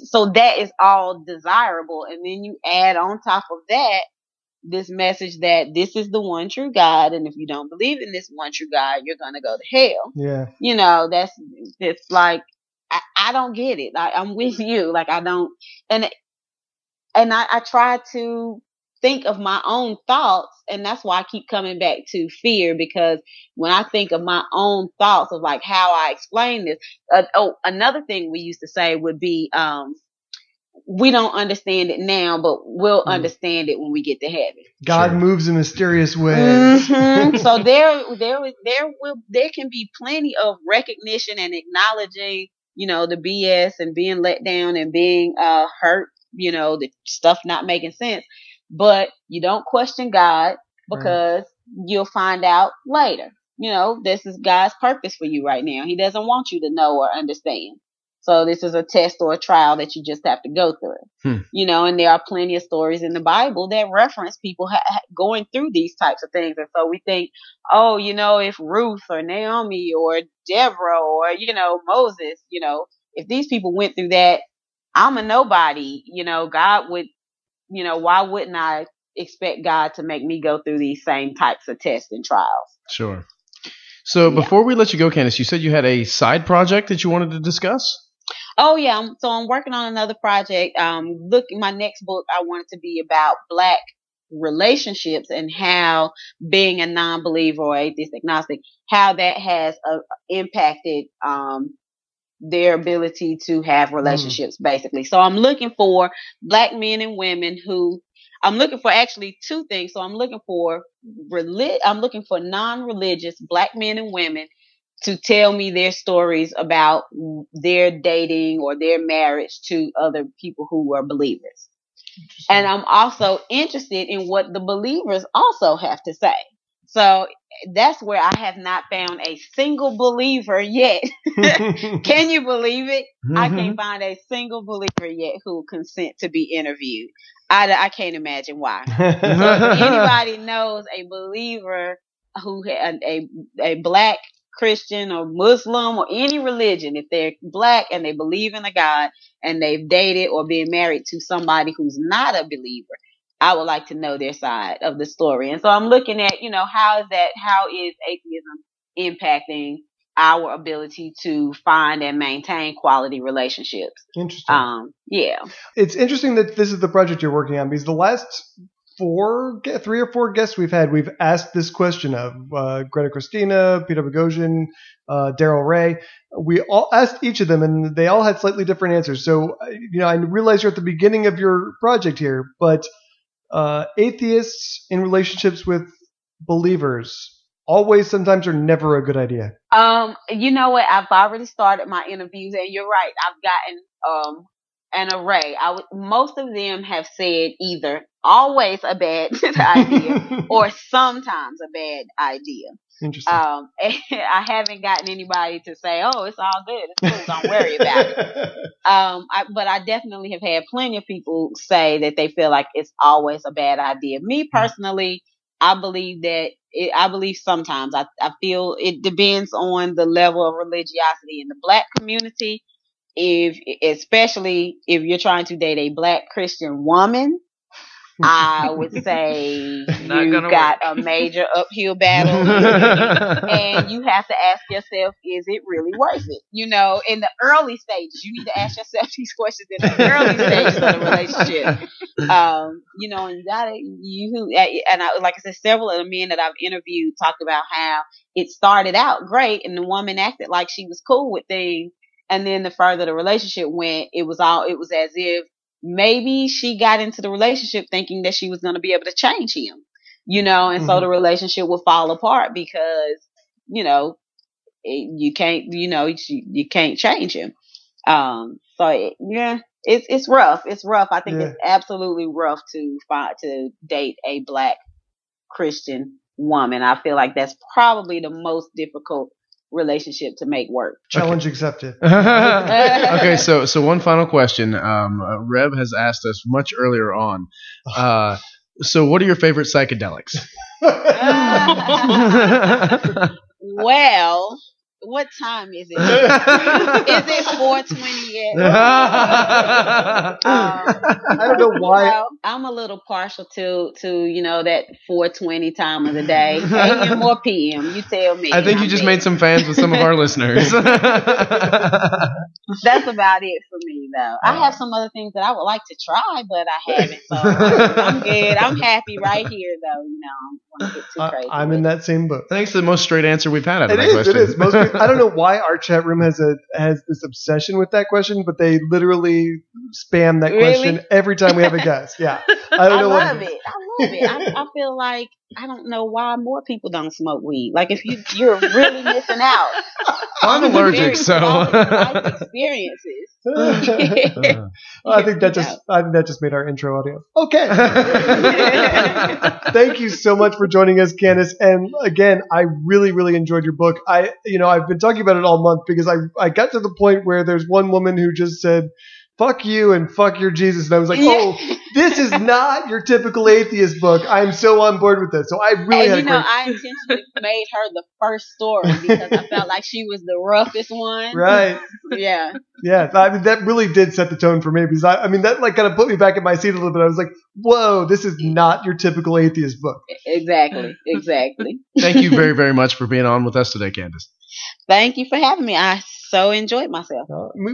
so that is all desirable. And then you add on top of that, this message that this is the one true God. And if you don't believe in this one true God, you're going to go to hell. Yeah. It's like, I don't get it. I'm with you. Like, I don't, and I try to think of my own thoughts, and that's why I keep coming back to fear, because when I think of my own thoughts of like how I explain this, another thing we used to say would be, we don't understand it now, but we'll understand it when we get to heaven. God moves in mysterious ways. So there can be plenty of recognition and acknowledging, the BS and being let down and being hurt, the stuff not making sense. But you don't question God, because you'll find out later. This is God's purpose for you right now. He doesn't want you to know or understand. So this is a test or a trial that you just have to go through. And there are plenty of stories in the Bible that reference people going through these types of things. And so we think, if Ruth or Naomi or Deborah or, Moses, if these people went through that, I'm a nobody. God would, why wouldn't I expect God to make me go through these same types of tests and trials? Sure. So before we let you go, Candace, you said you had a side project that you wanted to discuss? Oh, yeah. So I'm working on another project. My next book, I want it to be about black relationships and how being a non-believer or atheist agnostic, how that has impacted their ability to have relationships, basically. So I'm looking for black men and women I'm looking for actually two things. So I'm looking for non-religious black men and women to tell me their stories about their dating or their marriage to other people who are believers. And I'm also interested in what the believers also have to say. So that's where I have not found a single believer yet. Can you believe it? I can't find a single believer yet who will consent to be interviewed. I can't imagine why. So if anybody knows a believer who had a black Christian or Muslim or any religion, if they're black and they believe in a God and they've dated or been married to somebody who's not a believer, I would like to know their side of the story. And so I'm looking at, how is atheism impacting our ability to find and maintain quality relationships. Interesting. Yeah. It's interesting that this is the project you're working on, because the last 3 or 4 guests we've had, we've asked this question of Greta Christina, Peter Boghossian, Daryl Ray. We all asked each of them, and they all had slightly different answers. So, I realize you're at the beginning of your project here, but atheists in relationships with believers, always, sometimes, or never a good idea. You know what? I've already started my interviews, and you're right. I've gotten an array. Most of them have said either always a bad idea or sometimes a bad idea. Interesting. I haven't gotten anybody to say, "Oh, it's all good. It's cool. Don't worry about it." But I definitely have had plenty of people say that they feel like it's always a bad idea. Me personally, I believe that. I believe sometimes. I feel it depends on the level of religiosity in the Black community. Especially if you're trying to date a Black Christian woman, I would say you've got a major uphill battle, and you have to ask yourself, is it really worth it? In the early stages, you need to ask yourself these questions in the early stages of the relationship. And like I said, several of the men that I've interviewed talked about how it started out great, and the woman acted like she was cool with things. And then the further the relationship went, it was as if maybe she got into the relationship thinking that she was going to be able to change him, and so the relationship would fall apart because, you can't, you can't change him. It's rough. It's rough. I think it's absolutely rough to date a Black Christian woman. I feel like that's probably the most difficult relationship to make work. Challenge accepted. Okay, so one final question. Reb has asked us much earlier on. So what are your favorite psychedelics? Well, what time is it? Is it 4:20 yet? I don't know why. I'm a little partial to that 4:20 time of the day. AM or PM, you tell me. I think you just made some fans with some of our listeners. That's about it for me, though. I have some other things that I would like to try, but I haven't. So I'm good. I'm happy right here, though. I don't want to get too crazy. I'm in that same book. I think it's the most straight answer we've had out of that question. It is. Most people, I don't know why our chat room has this obsession with that question, but they literally spam that question every time we have a guest. Yeah, I love it. I feel like I don't know why more people don't smoke weed. Like if you're really missing out. I'm allergic, so life experiences. I think that just made our intro audio. Okay. Thank you so much for joining us, Candace. And again, I really, really enjoyed your book. I've been talking about it all month because I got to the point where there's one woman who just said, "Fuck you and fuck your Jesus," and I was like, "Oh, this is not your typical atheist book." I'm so on board with this. So I really I intentionally made her the first story because I felt like she was the roughest one. Right. Yeah. Yeah. I mean, that really did set the tone for me because that kind of put me back in my seat a little bit. I was like, "Whoa, this is not your typical atheist book." Exactly. Thank you very, very much for being on with us today, Candace. Thank you for having me. I so enjoyed myself.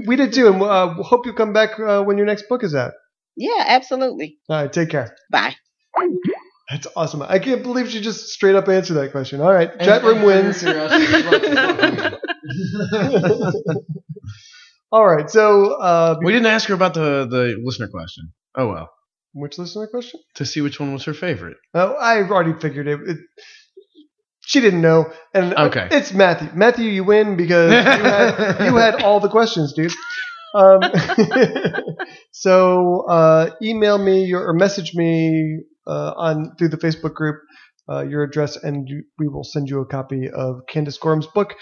We did too, and hope you come back when your next book is out. Yeah, absolutely. All right, take care. Bye. That's awesome. I can't believe she just straight up answered that question. All right, chat room wins. All right, so we didn't ask her about the listener question. Oh well. Which listener question? To see which one was her favorite. Oh, I already figured it. She didn't know, and okay. It's Matthew. Matthew, you win because you had all the questions, dude. So email me or message me through the Facebook group your address, and we will send you a copy of Candace Gorham's book,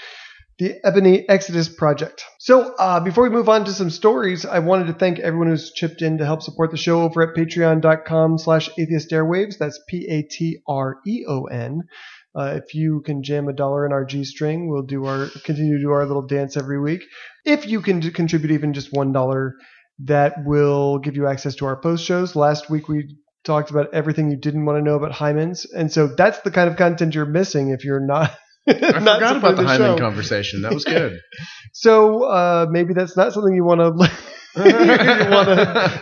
The Ebony Exodus Project. So before we move on to some stories, I wanted to thank everyone who's chipped in to help support the show over at patreon.com/Atheist Airwaves. That's Patreon. If you can jam $1 in our G-string, we'll continue to do our little dance every week. If you can contribute even just $1, that will give you access to our post shows. Last week we talked about everything you didn't want to know about hymens, and so that's the kind of content you're missing if you're not I forgot about the hymen conversation. That was good. So maybe that's not something you want to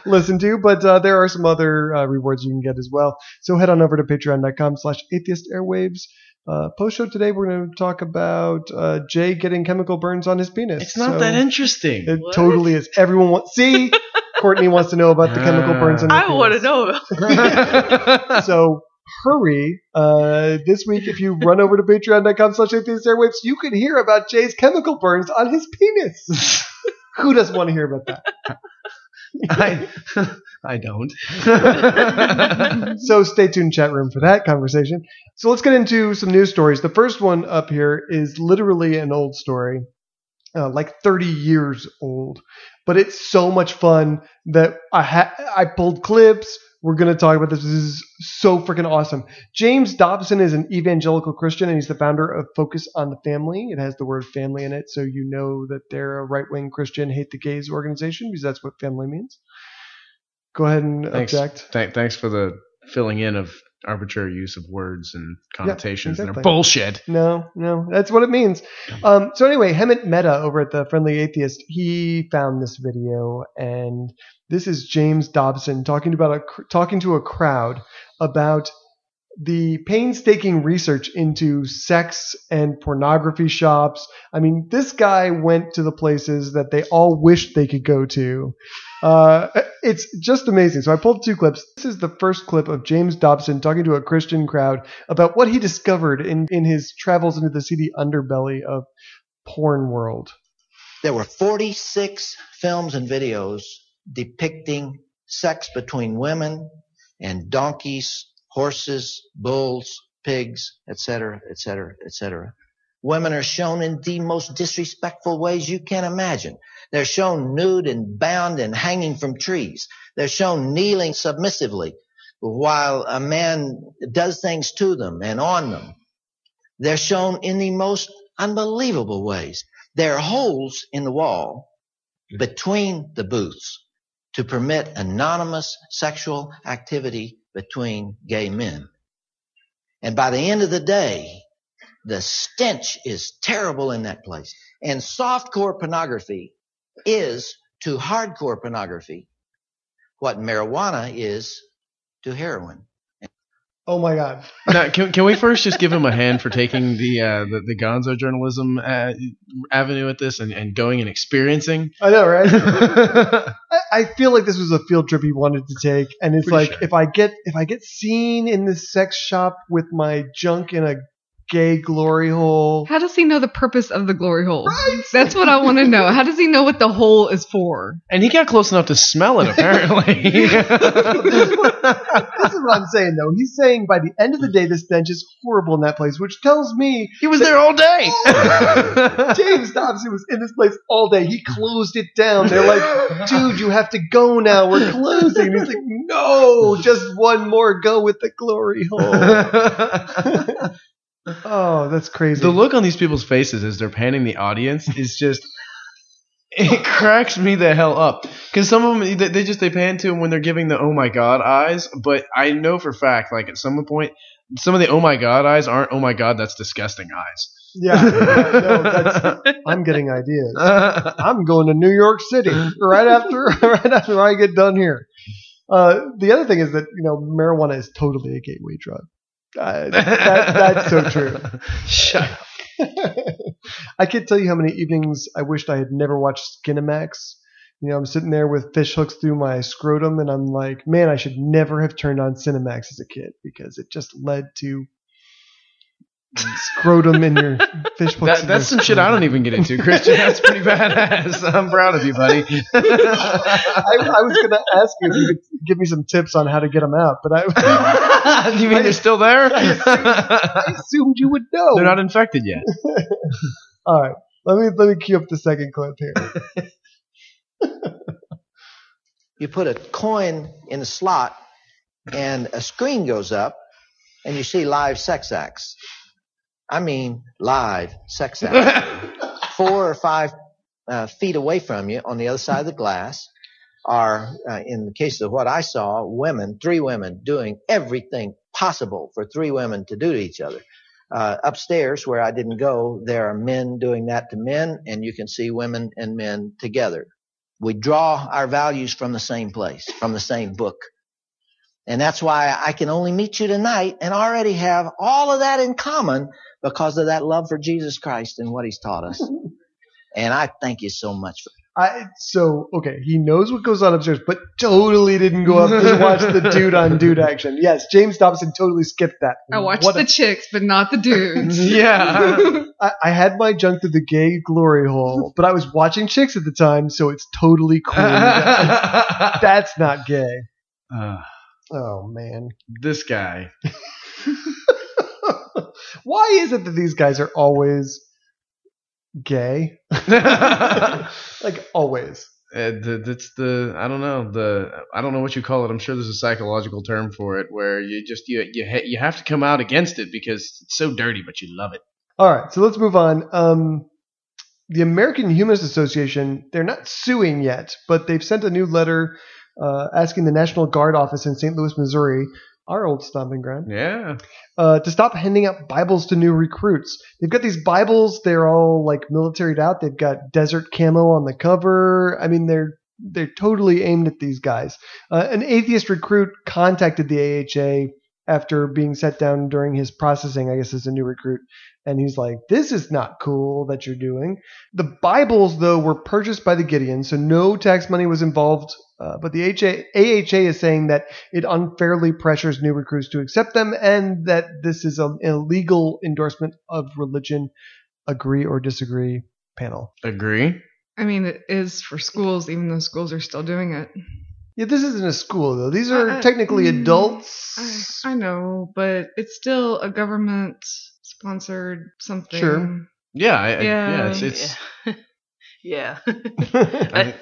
listen to, but there are some other rewards you can get as well. So head on over to patreon.com/Atheist Airwaves. Post-show today, we're going to talk about Jay getting chemical burns on his penis. It's not that interesting. It totally is. Everyone wants... See? Courtney wants to know about the chemical burns on his penis. I want to know. So hurry. This week, if you run over to patreon.com/Atheist Airwaves, you can hear about Jay's chemical burns on his penis. Who doesn't want to hear about that? I don't. So stay tuned, chat room, for that conversation. So let's get into some news stories. The first one up here is literally an old story, like 30 years old. But it's so much fun that I pulled clips. We're going to talk about this. This is so freaking awesome. James Dobson is an evangelical Christian, and he's the founder of Focus on the Family. It has the word family in it, so you know that they're a right-wing Christian hate the gays organization, because that's what family means. Go ahead and object. Thanks for the filling in of arbitrary use of words and connotations that are exactly. bullshit. No, that's what it means. So anyway, Hemant Mehta over at the Friendly Atheist, he found this video, and this is James Dobson talking to a crowd about the painstaking research into sex and pornography shops. I mean, this guy went to the places that they all wished they could go to. It's just amazing. So I pulled two clips. This is the first clip of James Dobson talking to a Christian crowd about what he discovered in his travels into the seedy underbelly of porn world. There were 46 films and videos depicting sex between women and donkeys, horses, bulls, pigs, etc., etc., etc. Women are shown in the most disrespectful ways you can imagine. They're shown nude and bound and hanging from trees. They're shown kneeling submissively while a man does things to them and on them. They're shown in the most unbelievable ways. There are holes in the wall between the booths to permit anonymous sexual activity between gay men. And by the end of the day, the stench is terrible in that place. And softcore pornography is to hardcore pornography what marijuana is to heroin. Oh my God! Now, can we first just give him a hand for taking the Gonzo journalism avenue at this and going and experiencing? I know, right? I feel like this was a field trip he wanted to take, and it's Pretty like sure. if I get seen in this sex shop with my junk in a gay glory hole. How does he know the purpose of the glory hole? Right? That's what I want to know. How does he know what the hole is for? And he got close enough to smell it, apparently. This is what I'm saying, though. He's saying by the end of the day, the stench is horrible in that place, which tells me He was there all day. James Dobson was in this place all day. He closed it down. They're like, dude, you have to go now. We're closing. He's like, no, just one more go with the glory hole. Oh, that's crazy. The look on these people's faces as they're panning the audience is just, it cracks me the hell up. Because some of them, they pan to them when they're giving the oh my God eyes. But I know for a fact, like at some point, some of the oh my God eyes aren't oh my God, that's disgusting eyes. Yeah, no, I'm getting ideas. I'm going to New York City right after I get done here. The other thing is that, marijuana is totally a gateway drug. That's so true. Shut up. I can't tell you how many evenings I wished I had never watched Skinamax. I'm sitting there with fish hooks through my scrotum, and I'm like, man, I should never have turned on Cinemax as a kid because it just led to scrotum in your fish hooks. That's some shit I don't even get into, Christian. That's pretty badass. I'm proud of you, buddy. I was going to ask you if you could give me some tips on how to get them out, but you mean they're still there? I assumed you would know. They're not infected yet. All right, let me cue up the second clip here. You put a coin in a slot and a screen goes up and you see live sex acts. I mean live sex acts. 4 or 5 feet away from you on the other side of the glass are, in the case of what I saw, 3 women doing everything possible for 3 women to do to each other. Upstairs, where I didn't go, there are men doing that to men, and you can see women and men together. We draw our values from the same place, from the same book. And that's why I can only meet you tonight and already have all of that in common because of that love for Jesus Christ and what he's taught us. And I thank you so much for okay, he knows what goes on upstairs, but totally didn't go up and watch the dude on dude action. Yes, James Dobson totally skipped that. I watched the chicks, but not the dudes. Yeah. I had my junk through the gay glory hole, but I was watching chicks at the time, so it's totally cool. That's not gay. Oh, man. This guy. Why is it that these guys are always gay? Like, always. That's I don't know. I don't know what you call it. I'm sure there's a psychological term for it where you just, you have to come out against it because it's so dirty, but you love it. All right, so let's move on. The American Humanist Association, they're not suing yet, but they've sent a new letter asking the National Guard office in St. Louis, Missouri, our old stomping ground, to stop handing out Bibles to new recruits. They've got these Bibles, they're all like militaried out. They've got desert camo on the cover. I mean, they're totally aimed at these guys. An atheist recruit contacted the AHA after being set down during his processing, I guess, as a new recruit. And he's like, this is not cool that you're doing. The Bibles, though, were purchased by the Gideons, so no tax money was involved. But the AHA is saying that it unfairly pressures new recruits to accept them and that this is an illegal endorsement of religion. Agree or disagree, panel? Agree. I mean, it is for schools, even though schools are still doing it. Yeah, this isn't a school, though. These are technically adults. I know, but it's still a government-sponsored something. Sure. Yeah, it's yeah. I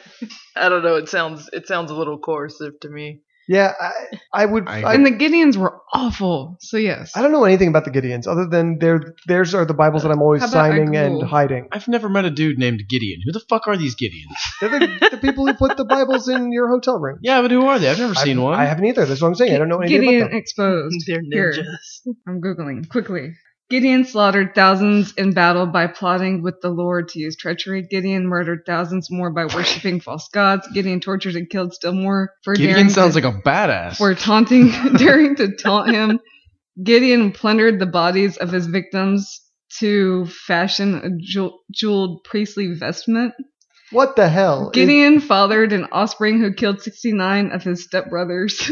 don't know. It sounds a little coercive to me. Yeah, I would. And the Gideons were awful. So yes. I don't know anything about the Gideons other than theirs are the Bibles that I'm always signing and hiding. I've never met a dude named Gideon. Who the fuck are these Gideons? They're the people who put the Bibles in your hotel room. Yeah, but who are they? I've never seen one. I haven't either. That's what I'm saying. I don't know anything Gideon about them. exposed. They're ninjas. Here, I'm Googling quickly. Gideon slaughtered thousands in battle by plotting with the Lord to use treachery. Gideon murdered thousands more by worshipping false gods. Gideon tortured and killed still more for Gideon sounds like a badass. For daring to taunt him. Gideon plundered the bodies of his victims to fashion a jeweled priestly vestment. What the hell? Gideon fathered an offspring who killed 69 of his stepbrothers.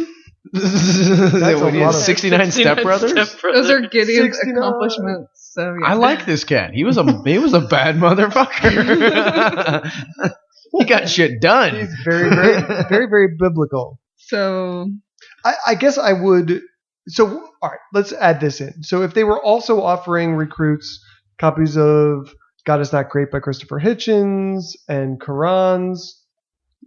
That's what he has, 69 stepbrothers? Those are Gideon's accomplishments. So yeah. I like this cat. He was a bad motherfucker. He got shit done. He's very, very, very, very biblical. So I guess I would. So all right, let's add this in. So if they were also offering recruits copies of God Is Not Great by Christopher Hitchens and Qurans.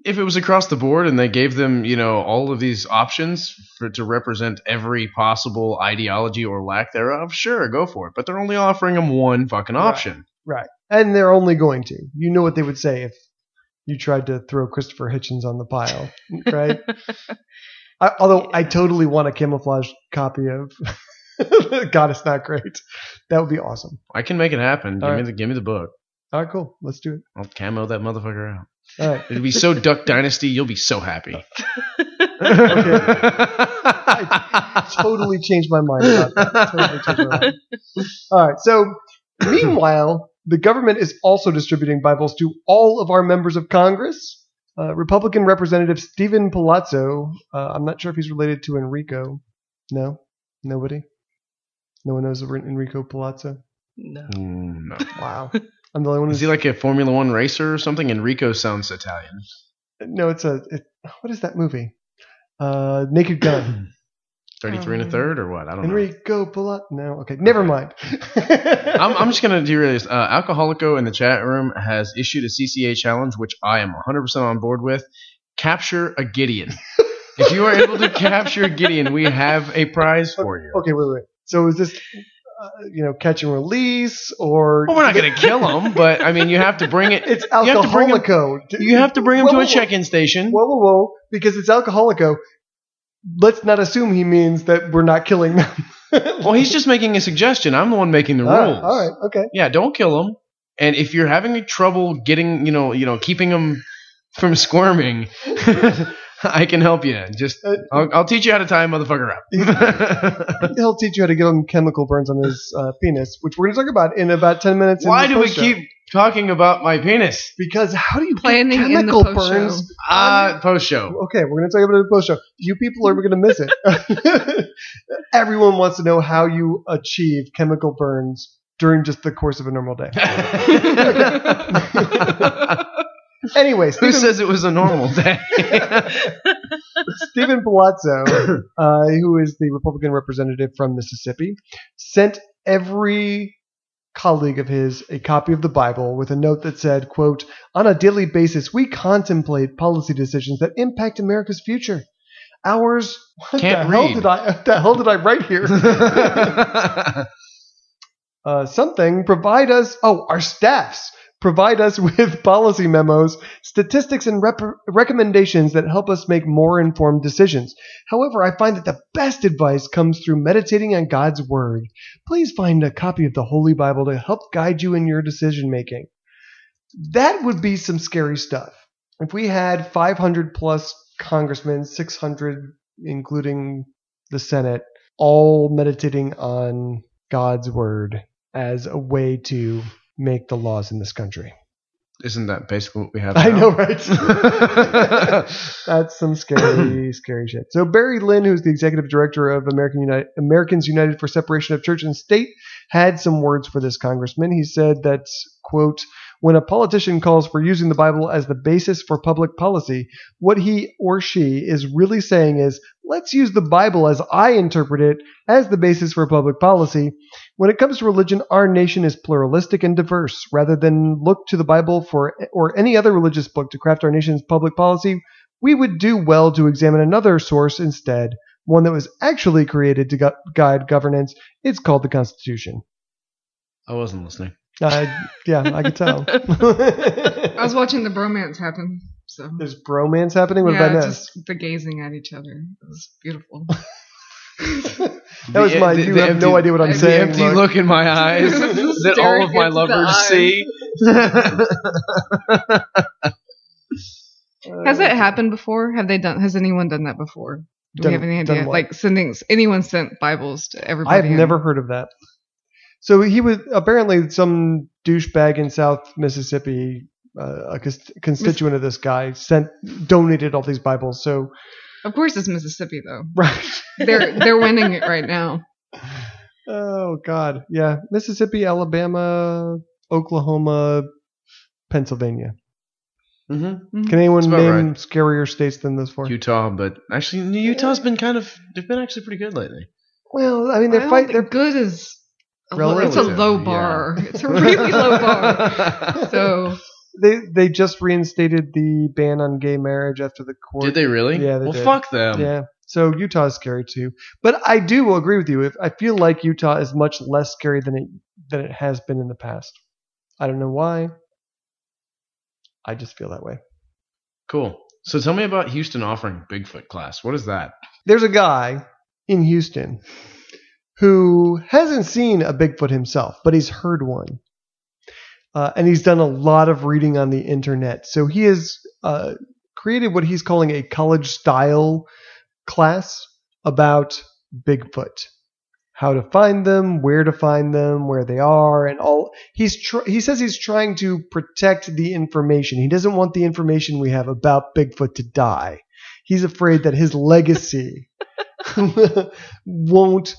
If it was across the board and they gave them, all of these options to represent every possible ideology or lack thereof, sure, go for it. But they're only offering them one fucking option. Right. And they're only going to. You know what they would say if you tried to throw Christopher Hitchens on the pile, right? I totally want a camouflage copy of God Is Not Great. That would be awesome. I can make it happen. Give me the book. All right, cool. Let's do it. I'll camo that motherfucker out. All right. It'll be so Duck Dynasty, you'll be so happy. Okay. I totally changed my mind about that. All right. So, meanwhile, the government is also distributing Bibles to all of our members of Congress. Republican Representative Stephen Palazzo. I'm not sure if he's related to Enrico. No? Nobody? No one knows Enrico Palazzo? No. No. Wow. I'm the only one. Is he like a Formula One racer or something? Enrico sounds Italian. No, what is that movie? Naked Gun. 33 1/3 or what? I don't know. Enrico Palazzo. No, okay, never mind. I'm just gonna derail this. Alcoholico in the chat room has issued a CCA challenge, which I am 100% on board with. Capture a Gideon. If you are able to capture a Gideon, we have a prize for you. Okay, wait. So is this? Catch and release, or we're not going to kill them, but I mean, you have to bring it. It's Alcoholico. You have to bring him to a check-in station. Whoa! Because it's Alcoholico. Let's not assume he means that we're not killing them. Well, he's just making a suggestion. I'm the one making the rules. All right. Okay. Yeah, don't kill him. And if you're having trouble getting, keeping him from squirming, I can help you. Just I'll teach you how to tie a motherfucker up. He'll teach you how to give him chemical burns on his penis, which we're going to talk about in about 10 minutes. Why do we keep talking about my penis? Because how do you Planning get in the chemical post-show. burns? Post-show. Okay, we're going to talk about it in the post-show. You people are going to miss it. Everyone wants to know how you achieve chemical burns during just the course of a normal day. Anyway, who says it was a normal day? Stephen Palazzo, who is the Republican representative from Mississippi, sent every colleague of his a copy of the Bible with a note that said, quote, "On a daily basis, we contemplate policy decisions that impact America's future. Ours." What Can't the hell read. the hell did I write here? Our staffs provide us with policy memos, statistics, and recommendations that help us make more informed decisions. However, I find that the best advice comes through meditating on God's Word. Please find a copy of the Holy Bible to help guide you in your decision making. That would be some scary stuff. If we had 500 plus congressmen, 600 including the Senate, all meditating on God's Word as a way to make the laws in this country. Isn't that basically what we have now? I know, right? That's some scary, scary shit. So Barry Lynn, who's the executive director of Americans United for Separation of Church and State, had some words for this congressman. He said that, quote, "When a politician calls for using the Bible as the basis for public policy, what he or she is really saying is, let's use the Bible as I interpret it as the basis for public policy. When it comes to religion, our nation is pluralistic and diverse. Rather than look to the Bible or any other religious book to craft our nation's public policy, we would do well to examine another source instead, one that was actually created to guide governance. It's called the Constitution." I wasn't listening. Yeah, I could tell. I was watching the bromance happen. So There's bromance happening? What about this? just the gazing at each other. It was beautiful. That was my, you have no idea what I'm saying. The empty look in my eyes that all of my lovers see. Has it happened before? Has anyone done that before? Do we have any idea? Like anyone sent Bibles to everybody? I've never heard of that. So he was apparently some douchebag in South Mississippi, a constituent of this guy, donated all these Bibles. So of course it's Mississippi though. Right. They're winning it right now. Oh God. Yeah. Mississippi, Alabama, Oklahoma, Pennsylvania. Mm-hmm. Can anyone name scarier states than those four? Utah, but actually Utah's been they've been actually pretty good lately. Well, I mean, they're good as relative. It's a low bar. Yeah. It's a really low bar. So they just reinstated the ban on gay marriage after the court. Did they really? Yeah, they did. Fuck them. Yeah. So Utah is scary too. But I do agree with you. I feel like Utah is much less scary than it has been in the past. I don't know why. I just feel that way. Cool. So tell me about Houston offering Bigfoot class. What is that? There's a guy in Houston who hasn't seen a Bigfoot himself, but he's heard one. And he's done a lot of reading on the internet. So he has created what he's calling a college-style class about Bigfoot. How to find them, where they are, and all. He says he's trying to protect the information. He doesn't want the information we have about Bigfoot to die. He's afraid that his legacy won't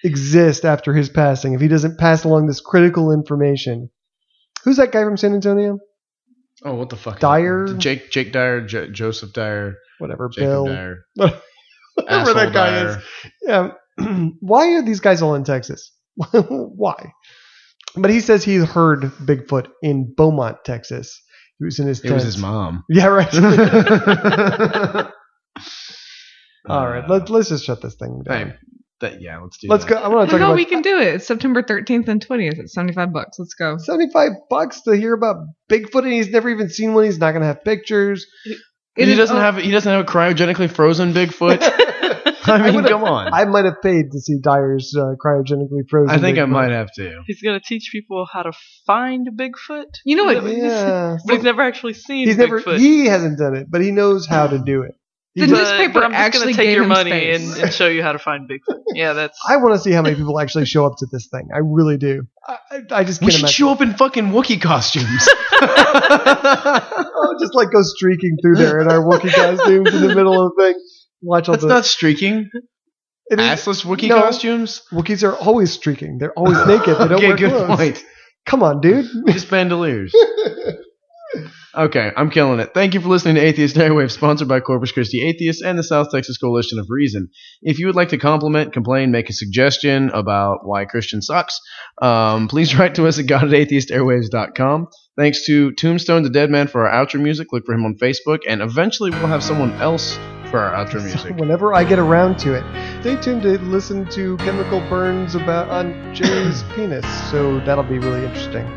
exist after his passing if he doesn't pass along this critical information. Who's that guy from San Antonio? Oh, what the fuck? Dyer? Jake Dyer, Joseph Dyer. Whatever, Jacob Bill. Dyer. Whatever that guy Dyer. is. Yeah. Why are these guys all in Texas? Why? But he says he's heard Bigfoot in Beaumont, Texas. He was in his tent. It was his mom. Yeah, right. All right, let's just shut this thing down. Let's do Let's that. go. I want to talk about. we can do it. It's September 13th and 20th. It's $75. Let's go. $75 to hear about Bigfoot, and he's never even seen one. He's not going to have pictures. He doesn't have a cryogenically frozen Bigfoot. I mean, come on. I might have paid to see Dyer's cryogenically frozen. I think Bigfoot. I might have to. He's gonna teach people how to find Bigfoot. You know what? Yeah. But he's never actually seen Bigfoot. He hasn't done it, but he knows how to do it. The newspaper but I'm just actually gonna take gave your him money space. and show you how to find Bigfoot. Yeah, that's. I want to see how many people actually show up to this thing. I really do. I just can't We should imagine. show up in fucking Wookiee costumes. Oh, just like go streaking through there in our Wookiee costumes in the middle of the thing. Watch all That's not streaking. Assless Wookiee costumes? Wookiees are always streaking. They're always naked. They don't wear good clothes. point. Come on, dude. Just bandoliers. Okay, I'm killing it. Thank you for listening to Atheist Airwaves, sponsored by Corpus Christi Atheists and the South Texas Coalition of Reason. If you would like to compliment, complain, make a suggestion about why Christian sucks, please write to us at god@atheistairwaves.com. Thanks to Tombstone the Dead Man for our outro music. Look for him on Facebook, and eventually we'll have someone else for our outro music. Whenever I get around to it. Stay tuned to listen to chemical burns on Jerry's penis, so that'll be really interesting.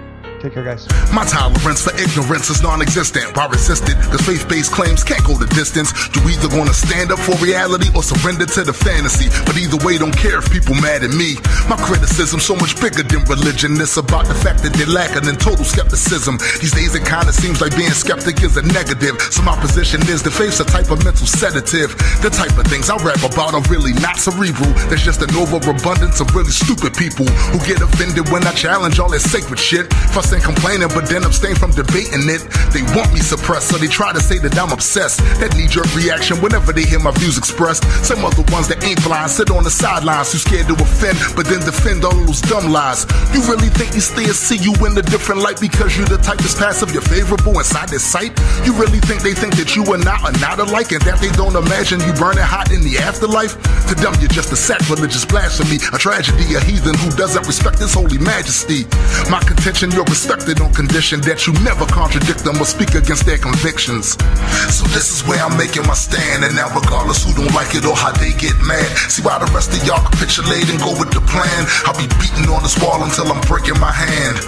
Take care, guys. My tolerance for ignorance is non-existent. Why resisted? Because faith-based claims can't go the distance. You either gonna stand up for reality or surrender to the fantasy. But either way, don't care if people mad at me. My criticism's so much bigger than religion. It's about the fact that they're lacking in total skepticism. These days it kinda seems like being skeptic is a negative. So my position is the faith's a type of mental sedative. The type of things I rap about are really not cerebral. There's just an overabundance of really stupid people who get offended when I challenge all that sacred shit. Fuss and complaining, but then abstain from debating it. They want me suppressed, so they try to say that I'm obsessed. That knee-jerk reaction whenever they hear my views expressed. Some other ones that ain't blind sit on the sidelines, too scared to offend, but then defend all those dumb lies. You really think these things see you in a different light because you're the type that's passive, you're favorable inside their sight? You really think they think that you and I are not alike, and that they don't imagine you burning hot in the afterlife? To them, you're just a sacrilegious blasphemy, a tragedy, a heathen who doesn't respect his holy majesty. My contention, you're respected on condition that you never contradict them or speak against their convictions. So this is where I'm making my stand, and now regardless who don't like it or how they get mad, see why the rest of y'all capitulate and go with the plan. I'll be beating on this wall until I'm breaking my hand.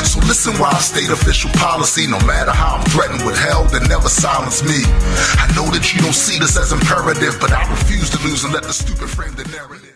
So listen while I state official policy. No matter how I'm threatened with hell, they never silence me. I know that you don't see this as imperative, but I refuse to lose and let the stupid frame the narrative.